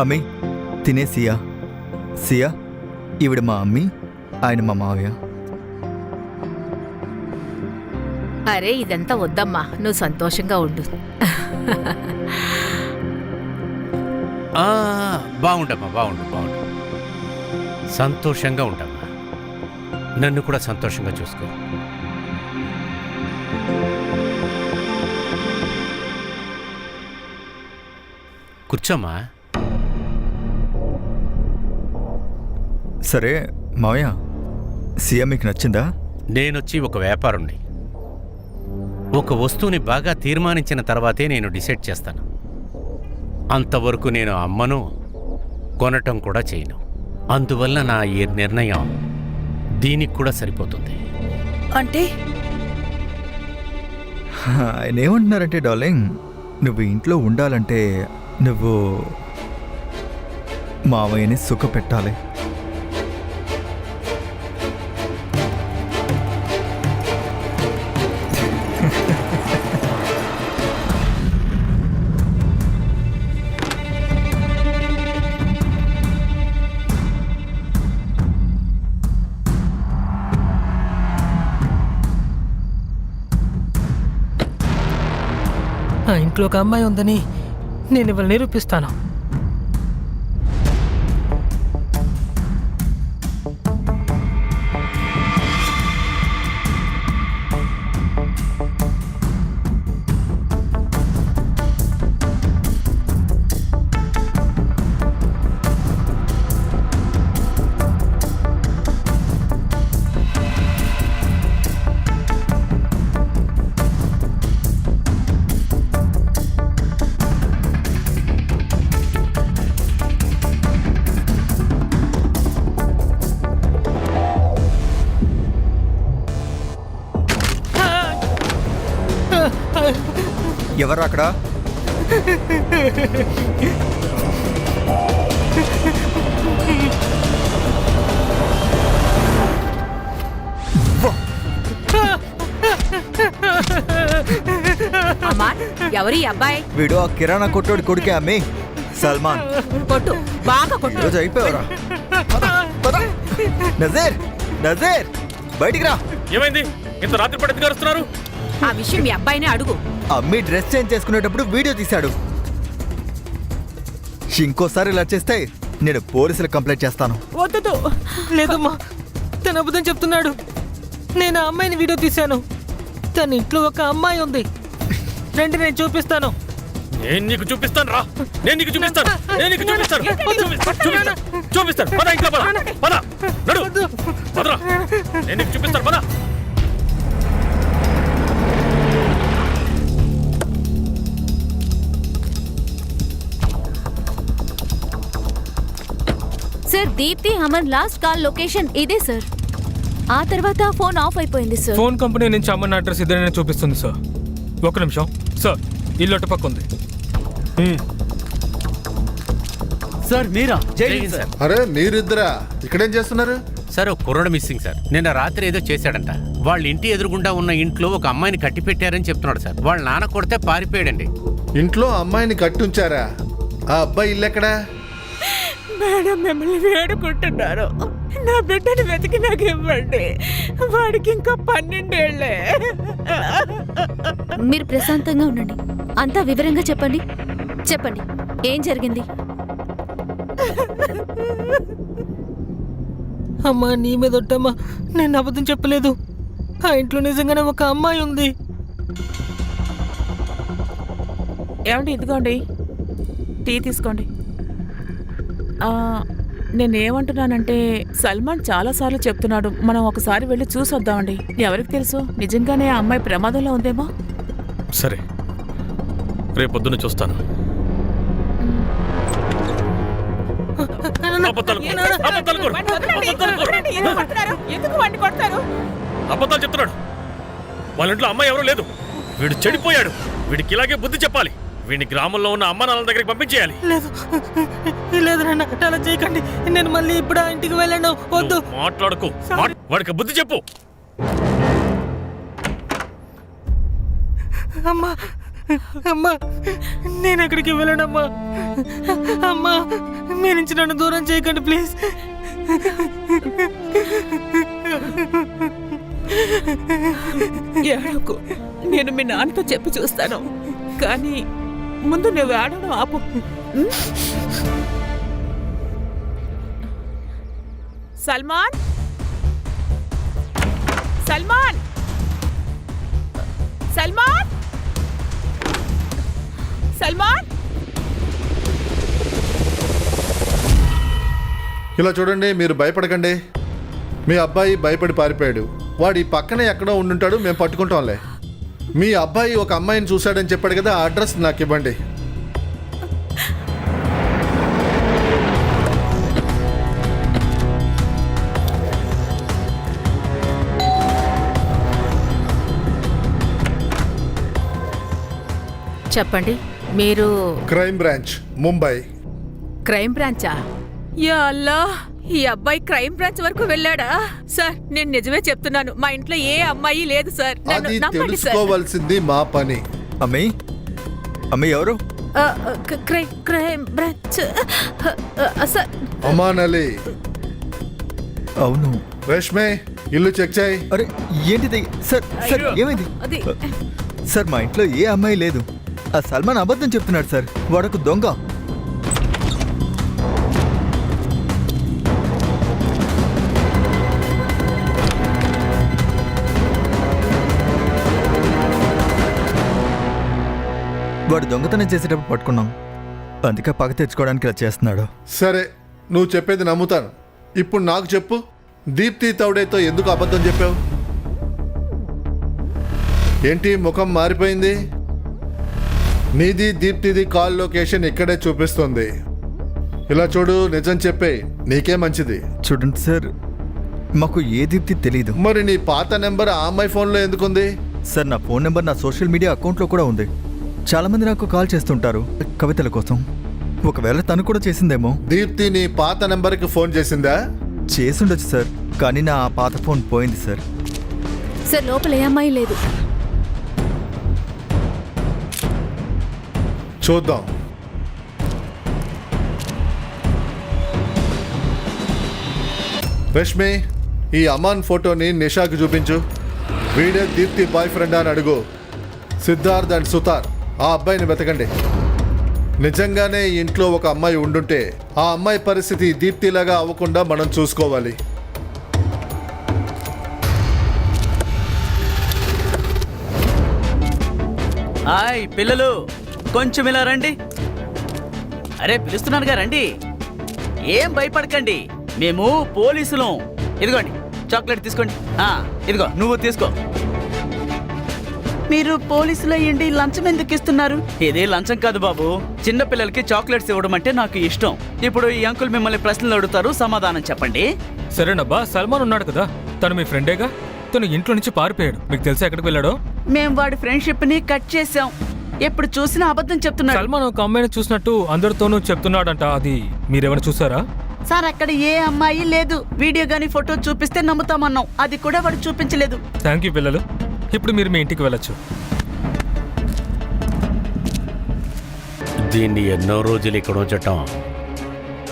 అమ్మి, తినే సియా. సియా, ఈవిడ మా అమ్మి, ఆయన మా మావయ్య. అరే ఇదంతా వద్దమ్మా, నువ్వు సంతోషంగా ఉండు. బాగుండమ్మా, బాగుండు. సంతోషంగా ఉంటామా. నన్ను కూడా సంతోషంగా చూసుకో. కూర్చోమ్మా. సరే మావయ్య, సియా మీకు నచ్చిందా? నేనొచ్చి ఒక వ్యాపారుణ్ణి. ఒక వస్తువుని బాగా తీర్మానించిన తర్వాతే నేను డిసైడ్ చేస్తాను. అంతవరకు నేను అమ్మను, కొనటం కూడా చేయను. అందువల్ల నా ఈ నిర్ణయం దీనికి కూడా సరిపోతుంది. అంటే ఆయన ఏమంటున్నారంటే డార్లింగ్, నువ్వు ఇంట్లో ఉండాలంటే నువ్వు మావయ్యని సుఖ పెట్టాలి. ఆ ఇంట్లో ఒక అమ్మాయి ఉందని నేను ఇవాళ నిరూపిస్తాను. ఎవరు అక్కడ? అమ్మా, ఎవరి అబ్బాయి? వీడు ఆ కిరాణా కొట్టోడి కొడుకే అమ్మి, సల్మాన్. కొట్టు, బాగా కొట్టు. ఈరోజు అయిపోయావరా? నజీర్, నజీర్ బయటికి రా. ఏమైంది? ఇంత రాత్రి పడి ఎందుకు అరుస్తున్నారు? ఆ విషయం మీ అబ్బాయినే అడుగు. అమ్మి డ్రెస్ చేంజ్ చేసుకునేటప్పుడు వీడియో తీశాడు. ఇంకోసారి ఇలా చేస్తే నేను పోలీసులకు కంప్లైంట్ చేస్తాను. వద్దు, లేదమ్మా, తను అబద్ధం చెప్తున్నాడు. నేను ఆ అమ్మాయిని వీడియో తీశాను. తన ఇంట్లో ఒక అమ్మాయి ఉంది. రండి, నేను చూపిస్తాను. నేను నీకు చూపిస్తాను రా. నేను నీకు చూపిస్తాను. చూపిస్తాను. పద ఇంట్లో పద. పద. నడు. పదరా. నేను నీకు చూపిస్తాను. పద. Sir, Deepti Amar last call location ఇదే సార్. ఆ తర్వాత ఫోన్ ఆఫ్ అయిపోయింది సార్. ఫోన్ కంపెనీ నుంచి అమ్మన్న అడ్రస్ ఇద్దరైనా చూపిస్తుంది సార్. ఒక నిమిషం సార్, ఇల్లు అటుపక్క ఉంది. సార్ మీరా? జై జై హింద్ హింద్ సార్. సార్. అరే మీరిద్దరా ఇక్కడేం చేస్తున్నారు? సార్ ఒక కుర్రాడు మిస్సింగ్ సార్. నిన్న రాత్రి ఏదో చేశాడంట. వాళ్ళ ఇంటి ఎదురుగుండా ఉన్న ఇంట్లో ఒక అమ్మాయిని కట్టి పెట్టారని చెప్తున్నాడు సార్. వాళ్ళ నాన్న కొడితే పారిపోయాడండి. ఇంట్లో అమ్మాయిని కట్టుంచారా? ఆ అబ్బాయి ఇల్లు ఎక్కడా? మేడం మిమ్మల్ని వేడుకుంటున్నారు, నా బిడ్డని వెతికి నాకు ఇవ్వండి. వాడికి ఇంకా 12 ఏళ్లే. మీరు ప్రశాంతంగా ఉండండి. అంతా వివరంగా చెప్పండి. చెప్పండి, ఏం జరిగింది? అమ్మా నీ మీద ఒట్టమ్మా, నేను అబద్ధం చెప్పలేదు. ఆ ఇంట్లో నిజంగానే ఒక అమ్మాయి ఉంది. ఏమండి, ఇదిగోండి టీ తీసుకోండి. నేనేమంటున్నానంటే సల్మాన్ చాలాసార్లు చెప్తున్నాడు, మనం ఒకసారి వెళ్ళి చూసొద్దామండి. ఎవరికి తెలుసు, నిజంగానే ఆ అమ్మాయి ప్రమాదంలో ఉందేమో. సరే, రేపొద్దున చూస్తాను. అబద్ధాలు కోరు. ఎందుకు వాడిని కొడతారు? అబద్ధాలు చెప్తున్నాడు. వాళ్ళ ఇంట్లో అమ్మాయి ఎవరూ లేదు. వీడు చెడిపోయాడు. వీడికి ఇలాగే బుద్ధి చెప్పాలి. వీడిని గ్రామంలో ఉన్న అమ్మ నాన్నల దగ్గరికి పంపించేయాలి. లేదు లేదు నాన్న, అలా చేయకండి. నేను మళ్ళీ ఇప్పుడు ఆ ఇంటికి వెళ్ళను. వద్దు. నువ్వు మాట్లాడుకో. వాడికి బుద్ధి చెప్పు. అమ్మా అమ్మా, నేను ఎక్కడికి వెళ్ళనమ్మా. అమ్మా, మీ నుంచి నన్ను దూరం చేయకండి ప్లీజ్. ఏడవకు, నేను మీ నాన్నతో చెప్పి చూస్తాను. కానీ ముందు నువ్వు ఏడవడం ఆపు. సల్మాన్, సల్మాన్, సల్మాన్, సల్మాన్. ఇలా చూడండి, మీరు భయపడకండి. మీ అబ్బాయి భయపడి పారిపోయాడు. వాడి పక్కనే ఎక్కడో ఉండుంటాడు, మేము పట్టుకుంటాంలే. మీ అబ్బాయి ఒక అమ్మాయిని చూశాడని చెప్పాడు కదా, ఆ అడ్రస్ నాకు ఇవ్వండి. చెప్పండి, మీరు క్రైమ్ బ్రాంచ్, ముంబై. క్రైమ్ బ్రాంచా? యా అల్లా, ఈ అబ్బాయి క్రైమ్ బ్రాంచ్ వరకు వెళ్ళాడా? సార్, నేను నిజమే చెప్తున్నాను, మా ఇంట్లో ఏ అమ్మాయి లేదు సార్. నన్ను అది నమ్మండి సార్. తెలుసుకోవాల్సింది మా పని. అమ్మాయి అమ్మాయి ఎవరు? Crime branch sir. Aman Ali. అవును. రేష్మే, ఇల్లు చెక్ చేయి. అరే ఏంటిది సార్? సార్ ఏమైంది? అది సార్, మా ఇంట్లో ఏ అమ్మాయి లేదు. ఆ సల్మాన్ అబద్ధం చెప్తున్నాడు సార్. వాడొక దొంగ. వాడు దొంగతనం చేసేటప్పుడు పట్టుకున్నాం. అందుకే పగ తెచ్చుకోవడానికి ఇలా చేస్తున్నాడు. సరే, నువ్వు చెప్పేది నమ్ముతాను. ఇప్పుడు నాకు చెప్పు, దీప్తి తౌడేతో ఎందుకు అబద్ధం చెప్పావు? ఏంటి ముఖం మారిపోయింది? నీది దీప్తిది కాల్ లొకేషన్ ఇక్కడే చూపిస్తుంది. ఇలా చూడు, నిజం చెప్పే, నీకే మంచిది. చూడండి సార్, మాకు ఏ దీప్తి తెలీదు. మరి నీ పాత నెంబర్ ఆ అమ్మాయి ఫోన్లో ఎందుకుంది? సార్, నా ఫోన్ నెంబర్ నా సోషల్ మీడియా అకౌంట్లో కూడా ఉంది. చాలా మంది నాకు కాల్ చేస్తుంటారు కవితల కోసం. ఒకవేళ తను కూడా చేసిందేమో. దీప్తి నీ పాత నెంబర్కి ఫోన్ చేసిందా? చేసుండొచ్చు సార్, కానీ నా పాత ఫోన్ పోయింది సార్. సార్, లోపల ఏ అమ్మాయి లేదు. చూద్దాం. రష్మి, ఈ అమాన్ ఫోటోని నిషాకి చూపించు. వీడే దీప్తి బాయ్ ఫ్రెండ్ అని అడుగు. సిద్ధార్థ్ అండ్ సుతార్, ఆ అబ్బాయిని వెతకండి. నిజంగానే ఈ ఇంట్లో ఒక అమ్మాయి ఉండుంటే ఆ అమ్మాయి పరిస్థితి దీప్తిలాగా అవ్వకుండా మనం చూసుకోవాలి. హాయ్ పిల్లలు, కొంచెం ఇలా రండి. అరే పిలుస్తున్నానుగా, రండి. ఏం భయపడకండి, మేము పోలీసులం. ఇదిగోండి చాక్లెట్ తీసుకోండి. ఇదిగో నువ్వు తీసుకో. మీరు పోలీసులు అయ్యండి లంచం ఎందుకు ఇస్తున్నారు? ఇది లంచం కాదు బాబు, చిన్న పిల్లలకి చాక్లెట్స్ ఇవ్వడం అంటే నాకు ఇష్టం. ఇప్పుడు ఈ అంకుల్ మిమ్మల్ని ప్రశ్నలు అడుగుతారు, సమాధానం చెప్పండి. సరేనబ్బా, సల్మాన్ ఉన్నాడు కదా, తను మీ ఫ్రెండేగా. తను ఇంట్లో నుంచి పారిపోయాడు. మీకు తెలుసా ఎక్కడికి వెళ్ళాడో? మేము వాడి ఫ్రెండ్షిప్ ని కట్ చేసాం. ఎప్పుడు చూసినా అబద్ధం చెప్తున్నాడు. సల్మాన్ ఒక అమ్మాయిని చూసినట్టు అందరితోనూ చెప్తున్నాడంట. అది మీరేమైనా చూసారా? సార్ అక్కడ ఏ అమ్మాయి లేదు. వీడియో గానీ ఫోటో చూపిస్తే నమ్ముతామన్నాం, అది కూడా వాడు చూపించలేదు. థ్యాంక్ యూ పిల్లలు. ఇప్పుడు మీరు మీ ఇంటికి వెళ్ళొచ్చు. దీన్ని ఎన్నో రోజులు ఇక్కడ ఉంచటం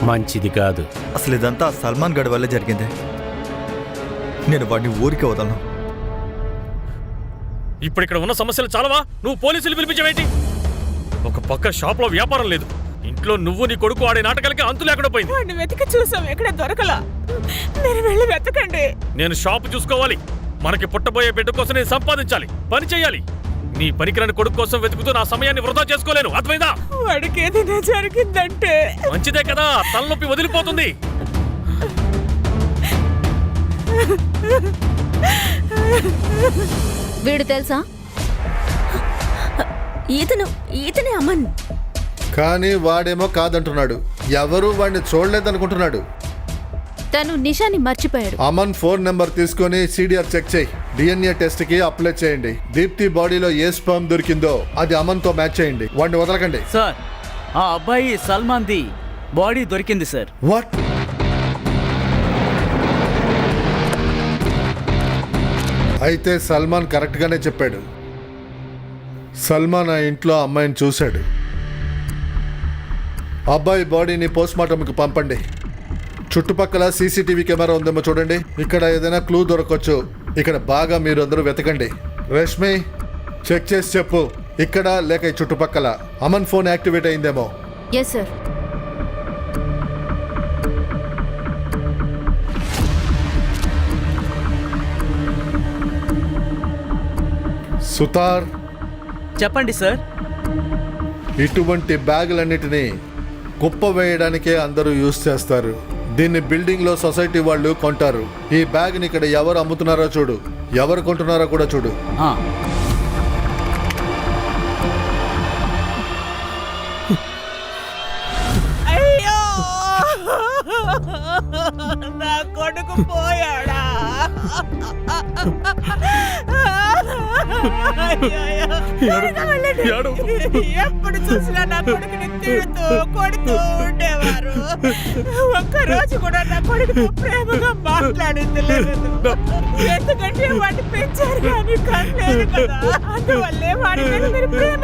మంచిది కాదు. అసలు ఇదంతా సల్మాన్ గడ్ వల్లే జరిగింది. నేను వాడిని ఊరికి వదలను. ఇప్పుడు ఇక్కడ ఉన్న సమస్యలు చాలవా? నువ్వు పోలీసులు పిలిపించవేంటి? ఒక పక్క షాప్లో వ్యాపారం లేదు, ఇంట్లో నువ్వు నీ కొడుకు ఆడే నాటకాలకి అంతు లేకుండా పోయింది. వాడిని వెతికి చూసాం, ఎక్కడ దొరకలా. మీరు వెళ్ళి వెతకండి. నేను షాపు చూసుకోవాలి, మనకి పుట్టబోయే బిడ్డ కోసం నేను సంపాదించాలి, పని చేయాలి. నీ పనికిరాని కొడుకు కోసం వెతుకుతూ నా సమయాన్ని వృధా చేసుకోలేను, అర్థమైందా? వాడికి ఏదైనా జరిగిందంటే మంచిదే కదా, తలనొప్పి వదిలిపోతుంది. వీడు తెలుసా? ఈతనే అమన్. కానీ వాడేమో కాదంటున్నాడు. ఎవరు వాడిని చూడలేదనుకుంటున్నాడు. తను నిషాని మర్చిపోయాడు. అమన్ ఫోన్ నెంబర్ తీసుకొని సిడిఆర్ చెక్ చేయి. డిఎన్ఏ టెస్ట్ కి అప్లై చేయండి. దీప్తి బాడీలో ఏ స్పర్మ్ దొరికిందో అది అమన్ తో మ్యాచ్ చేయండి. వాడిని వదలకండి. సార్ ఆ అబ్బాయి సల్మాన్ ది బాడీ దొరికింది సార్. వాట్? అయితే సల్మాన్ కరెక్ట్ గానే చెప్పాడు. సల్మాన్ ఆ ఇంట్లో అమ్మాయిని చూశాడు. అబ్బాయి బాడీని పోస్ట్ మార్టంకి పంపండి. చుట్టుపక్కల సీసీటీవీ కెమెరా ఉందేమో చూడండి. ఇక్కడ ఏదైనా క్లూ దొరకవచ్చు. ఇక్కడ బాగా మీరు అందరూ వెతకండి. రష్మి, చెక్ చేసి చెప్పు, ఇక్కడ లేక ఈ చుట్టుపక్కల అమన్ ఫోన్ యాక్టివేట్ అయిందేమో. Yes sir. సుతార్, చెప్పండి సార్. ఇటువంటి బ్యాగులన్నిటినీ కుప్ప వేయడానికే అందరూ యూజ్ చేస్తారు. దీన్ని బిల్డింగ్ లో సొసైటీ వాళ్ళు కొంటారు. ఈ బ్యాగ్ ని ఇక్కడ ఎవరు అమ్ముతున్నారో చూడు, ఎవరు కొంటున్నారో కూడా చూడు. అయ్యో, నా కొడుకు పోయాడా? ఎప్పుడు చూసినా నా కొడుకుని తిడుతూ కొడుతూ ఉండేవారు. ఒక్కరోజు కూడా నా కొడుకుతో ప్రేమగా మాట్లాడింది లేదు. ఎందుకంటే వాడిని పెంచారు కానీ కనలేదు కదా, అందువల్లే వాడి మీద మీరు ప్రేమ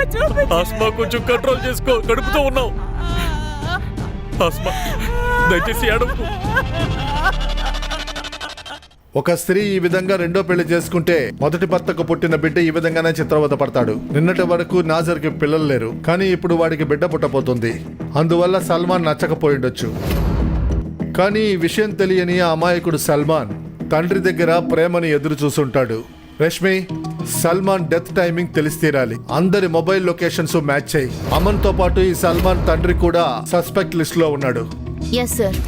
ఆస్మా, కొంచెం కంట్రోల్ చేసుకో, కడుపుతో ఉన్నావు. ఆస్మా, దయచేసి ఏడవకు. ఒక స్త్రీ ఈ విధంగా రెండో పెళ్లి చేసుకుంటే మొదటి భర్తకు పుట్టిన బిడ్డ ఈ విధంగానే చిత్రవద పడతాడు. నిన్నటి వరకు నాజర్కి పిల్లలు లేరు, కానీ ఇప్పుడు వాడికి బిడ్డ పుట్టబోతుంది. అందువల్ల సల్మాన్ నచ్చకపోయిండొచ్చు. కానీ ఈ విషయం తెలియని ఆ అమాయకుడు సల్మాన్ తండ్రి దగ్గర ప్రేమని ఎదురు చూసుంటాడు. రష్మి, సల్మాన్ డెత్ టైమింగ్ తెలిసి తీరాలి. అందరి మొబైల్ లొకేషన్స్ మ్యాచ్ చేయి. అమన్ తో పాటు ఈ సల్మాన్ తండ్రి కూడా సస్పెక్ట్ లిస్ట్ లో ఉన్నాడు. Yes sir.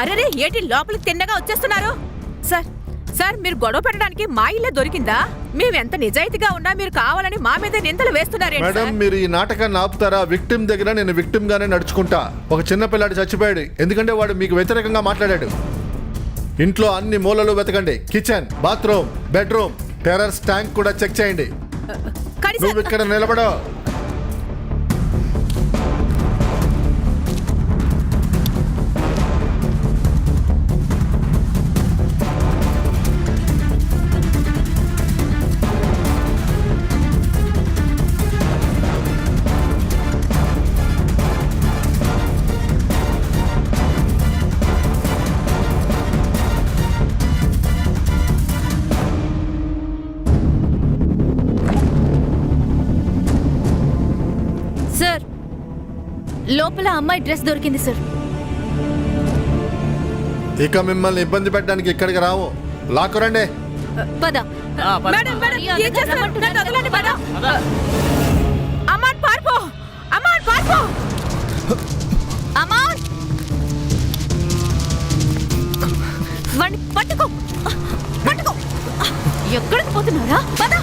అరే, ఏంటి లోపలికి తిన్నగా వచ్చేస్తున్నారు? సార్ మీరు గొడవ పెట్టడానికి మా ఇల్లే దొరికిందా? మేమెంత నిజాయితీగా ఉన్నా మీరు కావాలని మా మీద నిందలు వేస్తున్నారే. మేడం, మీరు ఈ నాటకాన్ని ఆపుతారా? విక్టిమ్ దగ్గర నేను విక్టిమ్ గానే నడుచుకుంటా. ఒక చిన్న పిల్లాడు చచ్చిపోయాడు ఎందుకంటే వాడు మీకు వ్యతిరేకంగా మాట్లాడాడు. ఇంట్లో అన్ని మూలలు వెతకండి. Kitchen, bathroom, bedroom, terrace tank కూడా చెక్ చేయండి. నువ్వు ఇక్కడ నిలబడో. సార్, లోపల అమ్మాయి డ్రెస్ దొరికింది సార్. ఇక మిమ్మల్ని ఇబ్బంది పెట్టడానికి ఇక్కడికి రావు. లాక్కురండి. పద. అమ్మాన్ పార్పో, అమ్మాన్ పార్పో. అమాన్, వాణ్ణి పట్టుకో, పట్టుకో. ఎక్కడికి పోతున్నారా? పద.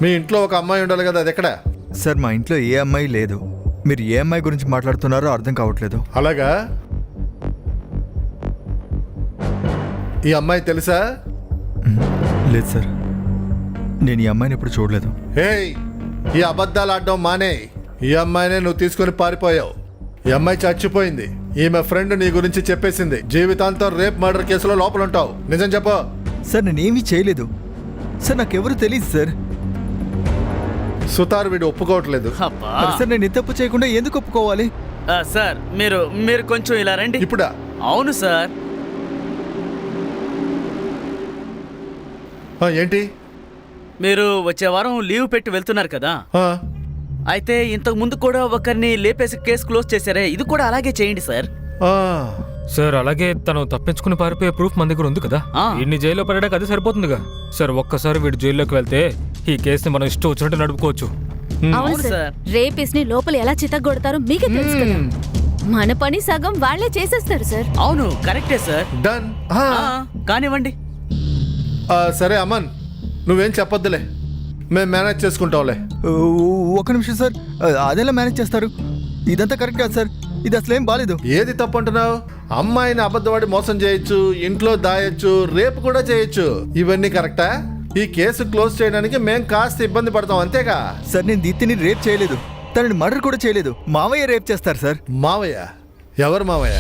మీ ఇంట్లో ఒక అమ్మాయి ఉండాలి కదా, అది ఎక్కడ? సార్, మా ఇంట్లో ఏ అమ్మాయి లేదు. మీరు ఏ అమ్మాయి గురించి మాట్లాడుతున్నారో అర్థం కావట్లేదు. అలాగా? ఈ అమ్మాయి తెలుసా? లేదు సార్, నేను ఈ అమ్మాయిని ఎప్పుడు చూడలేదు. ఏయ్, ఈ అబద్ధాలు ఆడడం మానే. ఈ అమ్మాయినే నువ్వు తీసుకొని పారిపోయావు. ఈ అమ్మాయి చచ్చిపోయింది. ఈమె ఫ్రెండ్ నీ గురించి చెప్పేసింది. జీవితాంతం రేప్ మర్డర్ కేసులో లోపల ఉంటావు. నిజం చెప్పు. సార్ నేనేమీ చేయలేదు సార్, నాకెవరు తెలియదు సార్. సుతార్ వీడు ఒప్పుకోవట్లేదు. అబ్బా. మరి సార్ నేను ఈ తప్పు చేయకుండా ఎందుకు ఒప్పుకోవాలి? సార్ మీరు కొంచెం ఇలా రండి. ఇప్పుడా? అవును సార్. ఏంటి? మీరు వచ్చే వారం లీవ్ పెట్టి వెళ్తున్నారు కదా, ఆ, అయితే ఇంతకు ముందు కూడా ఒకరిని లేపేసి కేసు క్లోజ్ చేశారే, ఇది కూడా అలాగే చేయండి సార్. ఆ. సార్ అలాగే తను తప్పించుకుని పారిపోయే ప్రూఫ్ మన దగ్గర ఉంది కదా, ఆ. ఇన్ని జైల్లో పడడానికి అది సరిపోతుందిగా. సార్ ఒక్కసారి వీడు జైల్లోకి వెళ్తే ఈ కేసుని మనం ఇష్టం వచ్చినట్టు నడుపుకోవచ్చు. అవును అవును సార్, సార్. రేపిస్ ని లోపల ఎలా చితగొడతారో మీకే తెలుసు కదా. మన పని సగం వాళ్లే చేసేస్తారు సార్. అవును, కరెక్టే సార్. డన్. కానివ్వండి. సరే అమన్, నువ్వేం చెప్పొద్దులే, మేము మేనేజ్ చేసుకుంటాంలే. ఒక నిమిషం సార్, అదెలా మేనేజ్ చేస్తారు? ఇదంతా కరెక్ట్ కాదు సార్, ఇది అసలు ఏం బాలేదు. ఏది తప్పు అంటున్నావు? అమ్మాయిని అబద్ధవాడి మోసం చేయొచ్చు, ఇంట్లో దాయొచ్చు, రేపు కూడా చేయొచ్చు. ఇవన్నీ కరెక్టా? ఈ కేసు క్లోజ్ చేయడానికి మేం కాస్త ఇబ్బంది పడతాం అంతేగా. సార్ నేను దీప్తిని రేప్ చేయలేదు, తనని మర్డర్ కూడా చేయలేదు. మావయ్య రేప్ చేస్తారు సార్. మావయ్య? ఎవరు మావయ్య?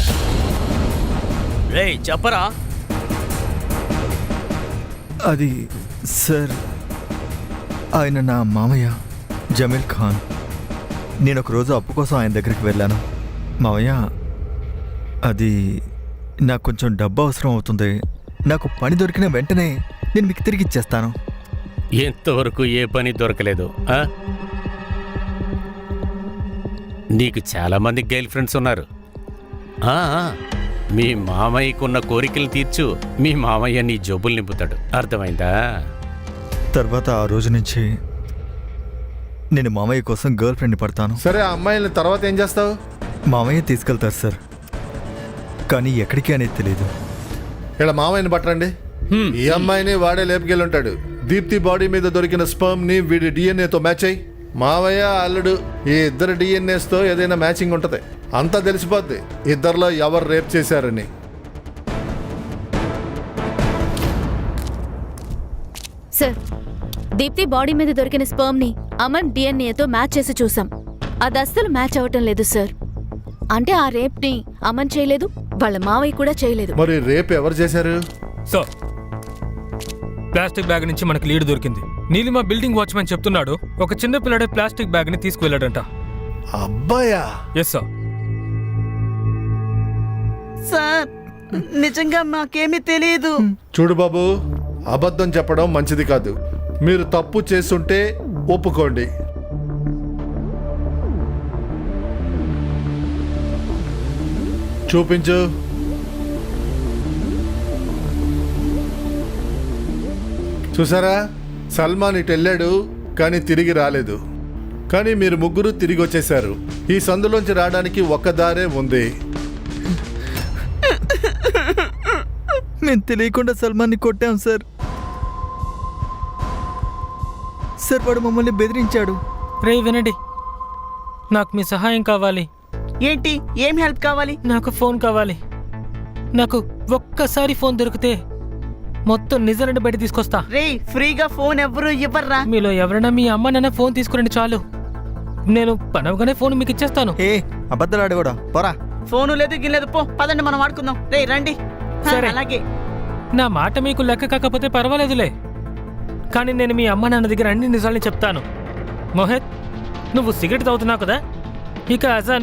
రేయ్ చెప్పరా. అది సార్, ఆయన నా మామయ్య జమీల్ ఖాన్. నేను ఒకరోజు అప్పు కోసం ఆయన దగ్గరికి వెళ్ళాను. మావయ్య, అది నాకు కొంచెం డబ్బు అవసరం అవుతుంది. నాకు పని దొరికిన వెంటనే నేను మీకు తిరిగి ఇచ్చేస్తాను. ఎంతవరకు ఏ పని దొరకలేదు ఆ? నీకు చాలా మంది గర్ల్ ఫ్రెండ్స్ ఉన్నారు. ఆ, మీ మామయ్యకున్న కోరికలు తీర్చు, మీ మామయ్య నీ జబ్బులు నింపుతాడు. అర్థమైందా? తర్వాత ఆ రోజు నుంచి నేను మామయ్య కోసం గర్ల్ ఫ్రెండ్ని పడతాను. సరే, ఆ అమ్మాయిని తర్వాత ఏం చేస్తావు? మామయ్య తీసుకెళ్తారు సార్, కానీ ఎక్కడికి అనేది తెలియదు. ఇక్కడ మామయ్యని పట్టరండి. ఈ అమ్మాయిని వాడే లేపుకెళ్ళుంటాడు. దీప్తి బాడీ మీద దొరికిన స్పర్మ్ ని వీడి డిఎన్ఏతో మ్యాచ్ అయ్యి, మావయ్య అల్లుడు ఈ ఇద్దరు డిఎన్ఏస్ తో ఏదైనా మ్యాచింగ్ ఉంటది. అంతా తెలిసిపోద్ది ఇద్దరిలో ఎవరు రేప్ చేశారని. సార్, దీప్తి బాడీ మీద దొరికిన స్పర్మ్ ని అమన్ డిఎన్ఏతో మ్యాచ్ చేసి చూసాం. అది అస్సలు మ్యాచ్ అవటం లేదు సార్. అంటే ఆ రేప్ ని అమన్ చేయలేదు, వాళ్ళ మావయ్య కూడా చేయలేదు. మరి రేప్ ఎవరు చేశారు? సార్, ప్లాస్టిక్ బ్యాగ్ నుంచి మనకి లీడ్ దొరికింది. నీలిమ బిల్డింగ్ వాచ్మెన్ చెప్తున్నాడు, ఒక చిన్న పిల్లడే ప్లాస్టిక్ బ్యాగ్ ని తీసుకువెళ్ళాడంట. అబ్బాయా? Yes sir. సార్ నిజంగా మాకేమీ తెలియదు. చూడు బాబు, అబద్ధం చెప్పడం మంచిది కాదు. మీరు తప్పు చేస్తుంటే ఒప్పుకోండి. చూపించు. చూసారా, సల్మాన్ ఇటు వెళ్ళాడు కానీ తిరిగి రాలేదు. కానీ మీరు ముగ్గురు తిరిగి వచ్చేశారు. ఈ సందులోంచి రావడానికి ఒక్క దారే ఉంది. మేము తెలియకుండా సల్మాన్ని కొట్టాం సార్. సార్ వాడు మమ్మల్ని బెదిరించాడు. రే వినండి, నాకు మీ సహాయం కావాలి. ఏంటి? ఏం హెల్ప్ కావాలి? నాకు ఫోన్ కావాలి. నాకు ఒక్కసారి ఫోన్ దొరికితే మొత్తం నిజాన్ని బయట తీసుకొస్తా. రే, ఫ్రీగా ఫోన్ ఎవరు ఇవ్వర్రా. మీలో ఎవరైనా మీ అమ్మ నాన్న ఫోన్ తీసుకురండి చాలు. నేను పనవగానే ఫోన్ మీకు ఇచ్చేస్తాను. ఏ అబద్ధాలు కూడా పోరా. ఫోను లేదు గిల్లేదు, పో పదండి మనం ఆడుకుందాం. రే రండి. సరే. అలాగే. నా మాట మీకు లెక్క కాకపోతే పర్వాలేదులే, కానీ నేను మీ అమ్మ నాన్న దగ్గర అన్ని నిజాలని చెప్తాను. మోహిత్, నువ్వు సిగరెట్ తాగుతున్నావు కదా, ఇక అజా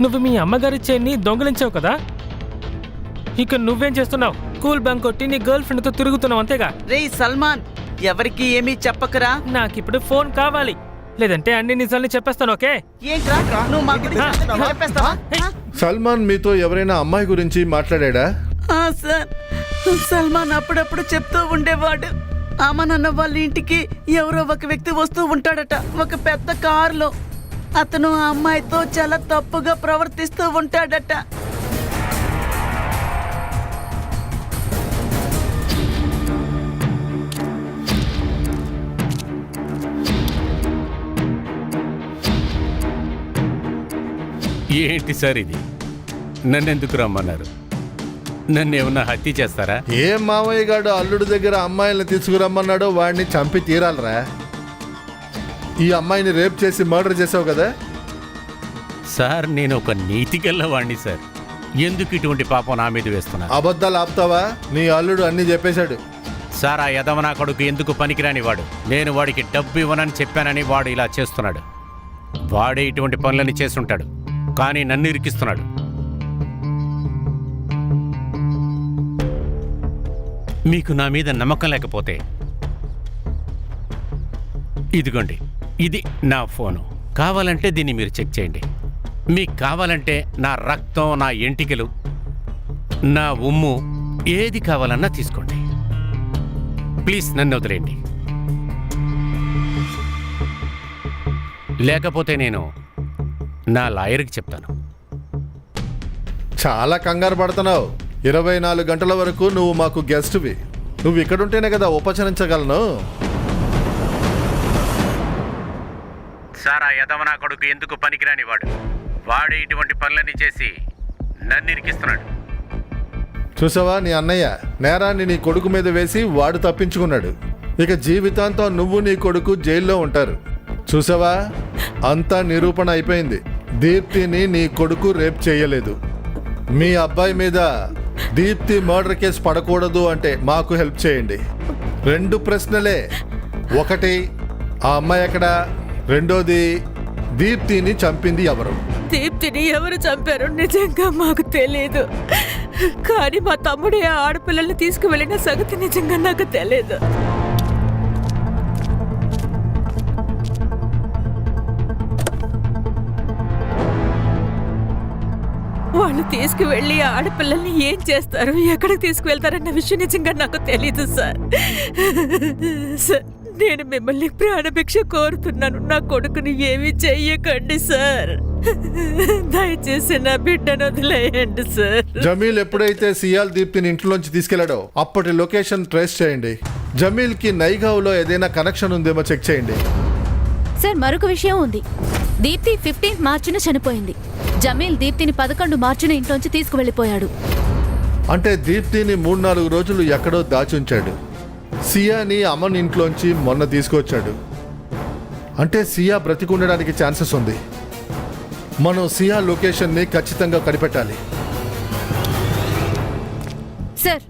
నువ్వు మీ అమ్మగారి చైన్ని దొంగిలించావు కదా, ఇక నువ్వేం చేస్తున్నావు? కూల్ బ్యాంక్ కొట్టి నీ గర్ల్ ఫ్రెండ్తో తిరుగుతున్నావు అంతేగా? రే సల్మాన్, ఎవరికి ఏమీ చెప్పకరా. నాకిప్పుడు ఫోన్ కావాలి, లేదంటే అన్ని నిజాలని చెప్పేస్తాను. ఓకే? ఏంట్రా నువ్వు మా గురించి అంతా చెప్పేస్తావా? సల్మాన్ మీతో ఎవరైనా అమ్మాయి గురించి మాట్లాడా? సార్, సల్మాన్ అప్పుడప్పుడు చెప్తూ ఉండేవాడు. అమ్మనన్న వాళ్ళ ఇంటికి ఎవరో ఒక వ్యక్తి వస్తూ ఉంటాడట, ఒక పెద్ద కారులో. అతను ఆ అమ్మాయితో చాలా తప్పుగా ప్రవర్తిస్తూ ఉంటాడట. ఏంటి సార్ ఇది? నన్నెందుకు రమ్మన్నారు? నన్ను ఏమన్నా హత్య చేస్తారా? ఏం మామయ్య గాడు అల్లుడి దగ్గర అమ్మాయిల్ని తీసుకురమ్మన్నాడో వాడిని చంపి తీరాలరా. ఈ అమ్మాయిని రేప్ చేసి మర్డర్ చేసావు కదా. సార్ నేను ఒక నీతికెళ్ళ వాణ్ణి సార్. ఎందుకు ఇటువంటి పాపం నా మీద వేస్తున్నా? అబద్ధాలు ఆపుతావా? నీ అల్లుడు అన్ని చెప్పేశాడు. సార్ ఆ యదవనా కొడుకు ఎందుకు పనికిరాని వాడు. నేను వాడికి డబ్బు ఇవ్వనని చెప్పానని వాడు ఇలా చేస్తున్నాడు. వాడే ఇటువంటి పనులని చేస్తుంటాడు, కానీ నన్ను ఇరికిస్తున్నాడు. మీకు నా మీద నమ్మకం లేకపోతే ఇదిగోండి, ఇది నా ఫోను. కావాలంటే దీన్ని మీరు చెక్ చేయండి. మీకు కావాలంటే నా రక్తం, నా ఎంటికలు, నా ఉమ్ము ఏది కావాలన్నా తీసుకోండి. ప్లీజ్ నన్ను వదిలేయండి. లేకపోతే నేను నా లాయర్కి చెప్తాను. చాలా కంగారు పడుతున్నావు. 24 గంటల వరకు నువ్వు మాకు గెస్ట్వి. నువ్వు ఇక్కడుంటేనే కదా ఉపచరించగలను. సార్ ఆ యదవనా కొడుకు ఎందుకు పనికిరాని వాడు. వాడే ఇటువంటి పనులన్నీ చేసి నన్ను ఇరికిస్తున్నాడు. చూసావా, నీ అన్నయ్య నేరాన్ని నీ కొడుకు మీద వేసి వాడు తప్పించుకున్నాడు. ఇక జీవితాంతం నువ్వు నీ కొడుకు జైల్లో ఉంటారు. చూసావా, అంతా నిరూపణ అయిపోయింది. దీప్తిని నీ కొడుకు రేప్ చేయలేదు. మీ అబ్బాయి మీద దీప్తి మర్డర్ కేసు పడకూడదు అంటే మాకు హెల్ప్ చేయండి. 2 ప్రశ్నలే. ఒకటి, ఆ అమ్మాయి ఎక్కడా? రెండోది, దీప్తిని చంపింది ఎవరు? దీప్తిని ఎవరు చంపారో నిజంగా మాకు తెలియదు, కానీ మా తమ్ముడే ఆ ఆడపిల్లల్ని తీసుకువెళ్ళిన సంగతి నిజంగా నాకు తెలియదు. వాళ్ళు తీసుకువెళ్ళి ఆడపిల్లల్ని ఏం చేస్తారు, ఎక్కడికి తీసుకువెళ్తారన్న విషయం నిజంగా నాకు తెలీదు సార్. సార్, నేను మిమ్మల్ని ప్రాణభిక్ష కోరుతున్నాను. నా కొడుకుని ఏమీ చెయ్యకండి సార్. దయచేసి నా బిడ్డను వదిలేయండి సార్. జమీల్ ఎప్పుడైతే సియాల్ దీప్తిని ఇంట్లోంచి తీసుకెళ్లాడో అప్పటి లొకేషన్ ట్రేస్ చేయండి. జమీల్ కి నైగావ్లో ఏదైనా కనెక్షన్ ఉందేమో చెక్ చేయండి. సార్, మరొక విషయం ఉంది. దీప్తి 15 మార్చిన చనిపోయింది. జమీల్ దీప్తిని 11 మార్చిన ఇంట్లోంచి తీసుకువెళ్ళిపోయాడు. అంటే దీప్తిని 3-4 రోజులు ఎక్కడో దాచుంచాడు. సియాని అమన్ ఇంట్లోంచి మొన్న తీసుకొచ్చాడు. అంటే సియా బ్రతికుండడానికి ఛాన్సెస్ ఉంది. మనం సియా లొకేషన్ని ఖచ్చితంగా కనిపెట్టాలి. సార్,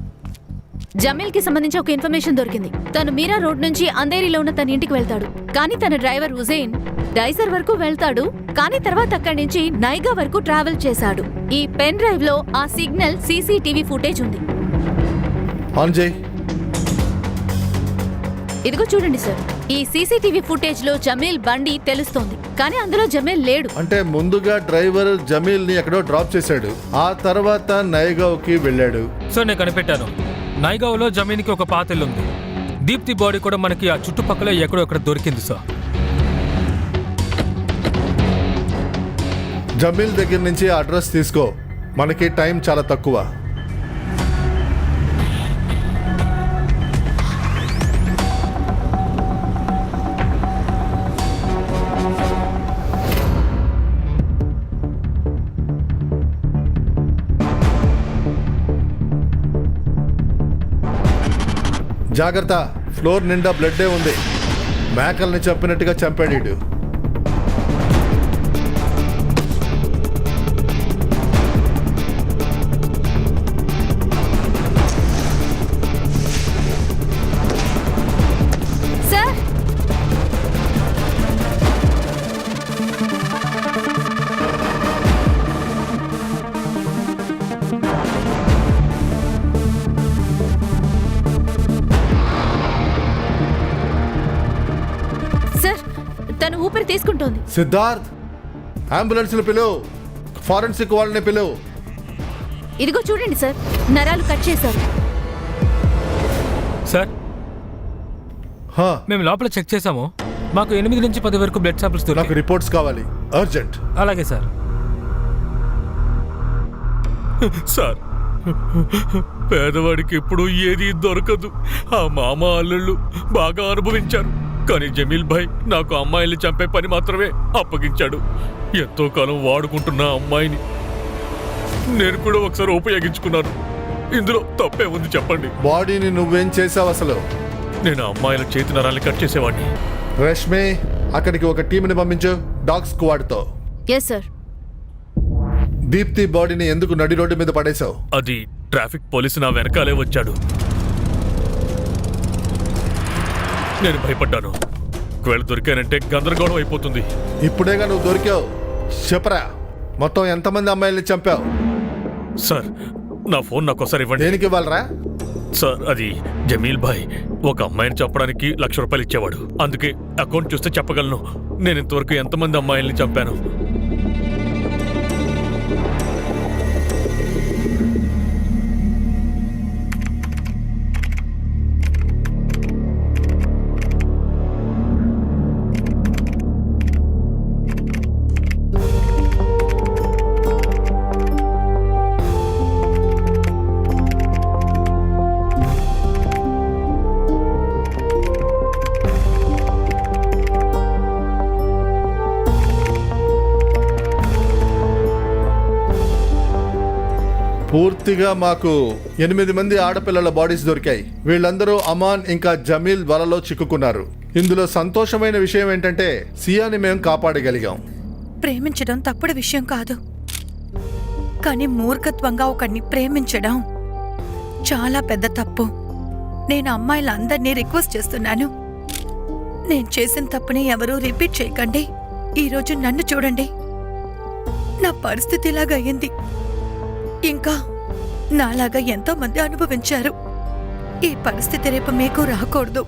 జమీల్కి సంబంధించి ఒక ఇన్ఫర్మేషన్ దొరికింది. తను మీరా రోడ్ నుంచి అంధేరిలో ఉన్న తన ఇంటికి వెళ్తాడు, కానీ తన డ్రైవర్ ఉజైన్ డైజర్ వరకు వెళ్తాడు, కానీ తర్వాత అక్కడి నుంచి నైగా వరకు ట్రావెల్ చేశాడు. ఈ పెన్ డ్రైవ్ లో ఆ సిగ్నల్ సీసీటీవీ ఫుటేజ్ ఉంది. ఆన్ చేయి. ఇదిగో చూడండి సార్, ఈ సీసీటీవీ ఫుటేజ్ లో జమీల్ బండి తెలుస్తోంది, కానీ అందులో జమీల్ లేడు. అంటే ముందుగా డ్రైవర్ జమీల్ ని ఎక్కడో డ్రాప్ చేశాడు, ఆ తర్వాత నైగావ్కి వెళ్ళాడు. సార్, నేను కనిపెట్టాను. నైగావ్లో జమీన్కి ఒక పాతిల్లు ఉంది. దీప్తి బాడీ కూడా మనకి ఆ చుట్టుపక్కల ఎక్కడో ఎక్కడ దొరికింది సార్. జమీల్ దగ్గర నుంచి అడ్రస్ తీసుకో. మనకి టైం చాలా తక్కువ. జాగ్రత్త, ఫ్లోర్ నిండా బ్లడ్డే ఉంది. మేకల్ని చంపినట్టుగా చంపాడు. సార్, తను ఊపిరి తీసుకుంటోంది. సిద్ధార్థ్, అంబులెన్స్ పిలువు, ఫారెన్సిక్ వాళ్ళని పిలువు. ఇదిగో చూడండి సార్, నరాలు కట్ చేశారు. సార్, మేము లోపల చెక్ చేసాము. మాకు 8 నుంచి 10 వరకు బ్లడ్ శాంపిల్స్ దొరికాయి. నాకు రిపోర్ట్స్ కావాలి, అర్జెంట్. అలాగే సార్. సార్, పేదవాడికి ఎప్పుడు ఏది దొరకదు. ఆ మామ అల్లుళ్ళు బాగా అనుభవించారు, కానీ జమీల్ భాయ్ నాకు అమ్మాయిల్ని చంపే పని మాత్రమే అప్పగించాడు. ఎంతో కాలం వాడుకుంటున్న అమ్మాయిని నేను కూడా ఒకసారి ఉపయోగించుకున్నాను. ఇందులో తప్పే ఉంది చెప్పండి. బాడీని నువ్వేం చేసావు అసలు? నేను ఆ అమ్మాయిల చేతి నరాల్ని కట్ చేసేవాడిని. రష్మి, అక్కడికి ఒక టీంని పంపించు డాగ్ స్క్వాడ్తో. Yes sir. దీప్తి బాడీని ఎందుకు నడి రోడ్డు మీద పడేశావు? అది ట్రాఫిక్ పోలీసు నా వెనకాలే వచ్చాడు. నేను భయపడ్డాను. ఒకవేళ దొరికానంటే గందరగోళం అయిపోతుంది. ఇప్పుడేగా నువ్వు దొరికావు. చెప్పరా, మొత్తం ఎంతమంది అమ్మాయిల్ని చంపావు? సార్, నా ఫోన్ నాకు ఒకసారి ఇవ్వండి. దేనికి ఇవ్వాలరా? సార్, అది జమీల్ భాయ్ ఒక అమ్మాయిని చంపడానికి ₹1,00,000 ఇచ్చేవాడు. అందుకే అకౌంట్ చూస్తే చెప్పగలను నేను ఇంతవరకు ఎంతమంది అమ్మాయిల్ని చంపాను. పూర్తిగా మాకు 8 మంది ఆడపిల్లల బాడీస్ దొరికాయి. వీళ్ళందరూ అమాన్ ఇంకా జమీల్ వలలో చిక్కుకున్నారు. ఇందులో సంతోషమైన విషయం ఏంటంటే సియాని మేము కాపాడగలిగాం. ప్రేమించడం తప్పుడు విషయం కాదు, కానీ మూర్ఖత్వంగా ఒకడిని ప్రేమించడం చాలా పెద్ద తప్పు. నేను అమ్మాయిలందరినీ రిక్వెస్ట్ చేస్తున్నాను, నేను చేసిన తప్పుని ఎవరూ రిపీట్ చేయకండి. ఈరోజు నన్ను చూడండి, నా పరిస్థితి ఇలాగ అయ్యింది. ఇంకా నాలాగా ఎంతో మంది అనుభవించారు. ఈ పరిస్థితి రేపు మీకు రాకూడదు.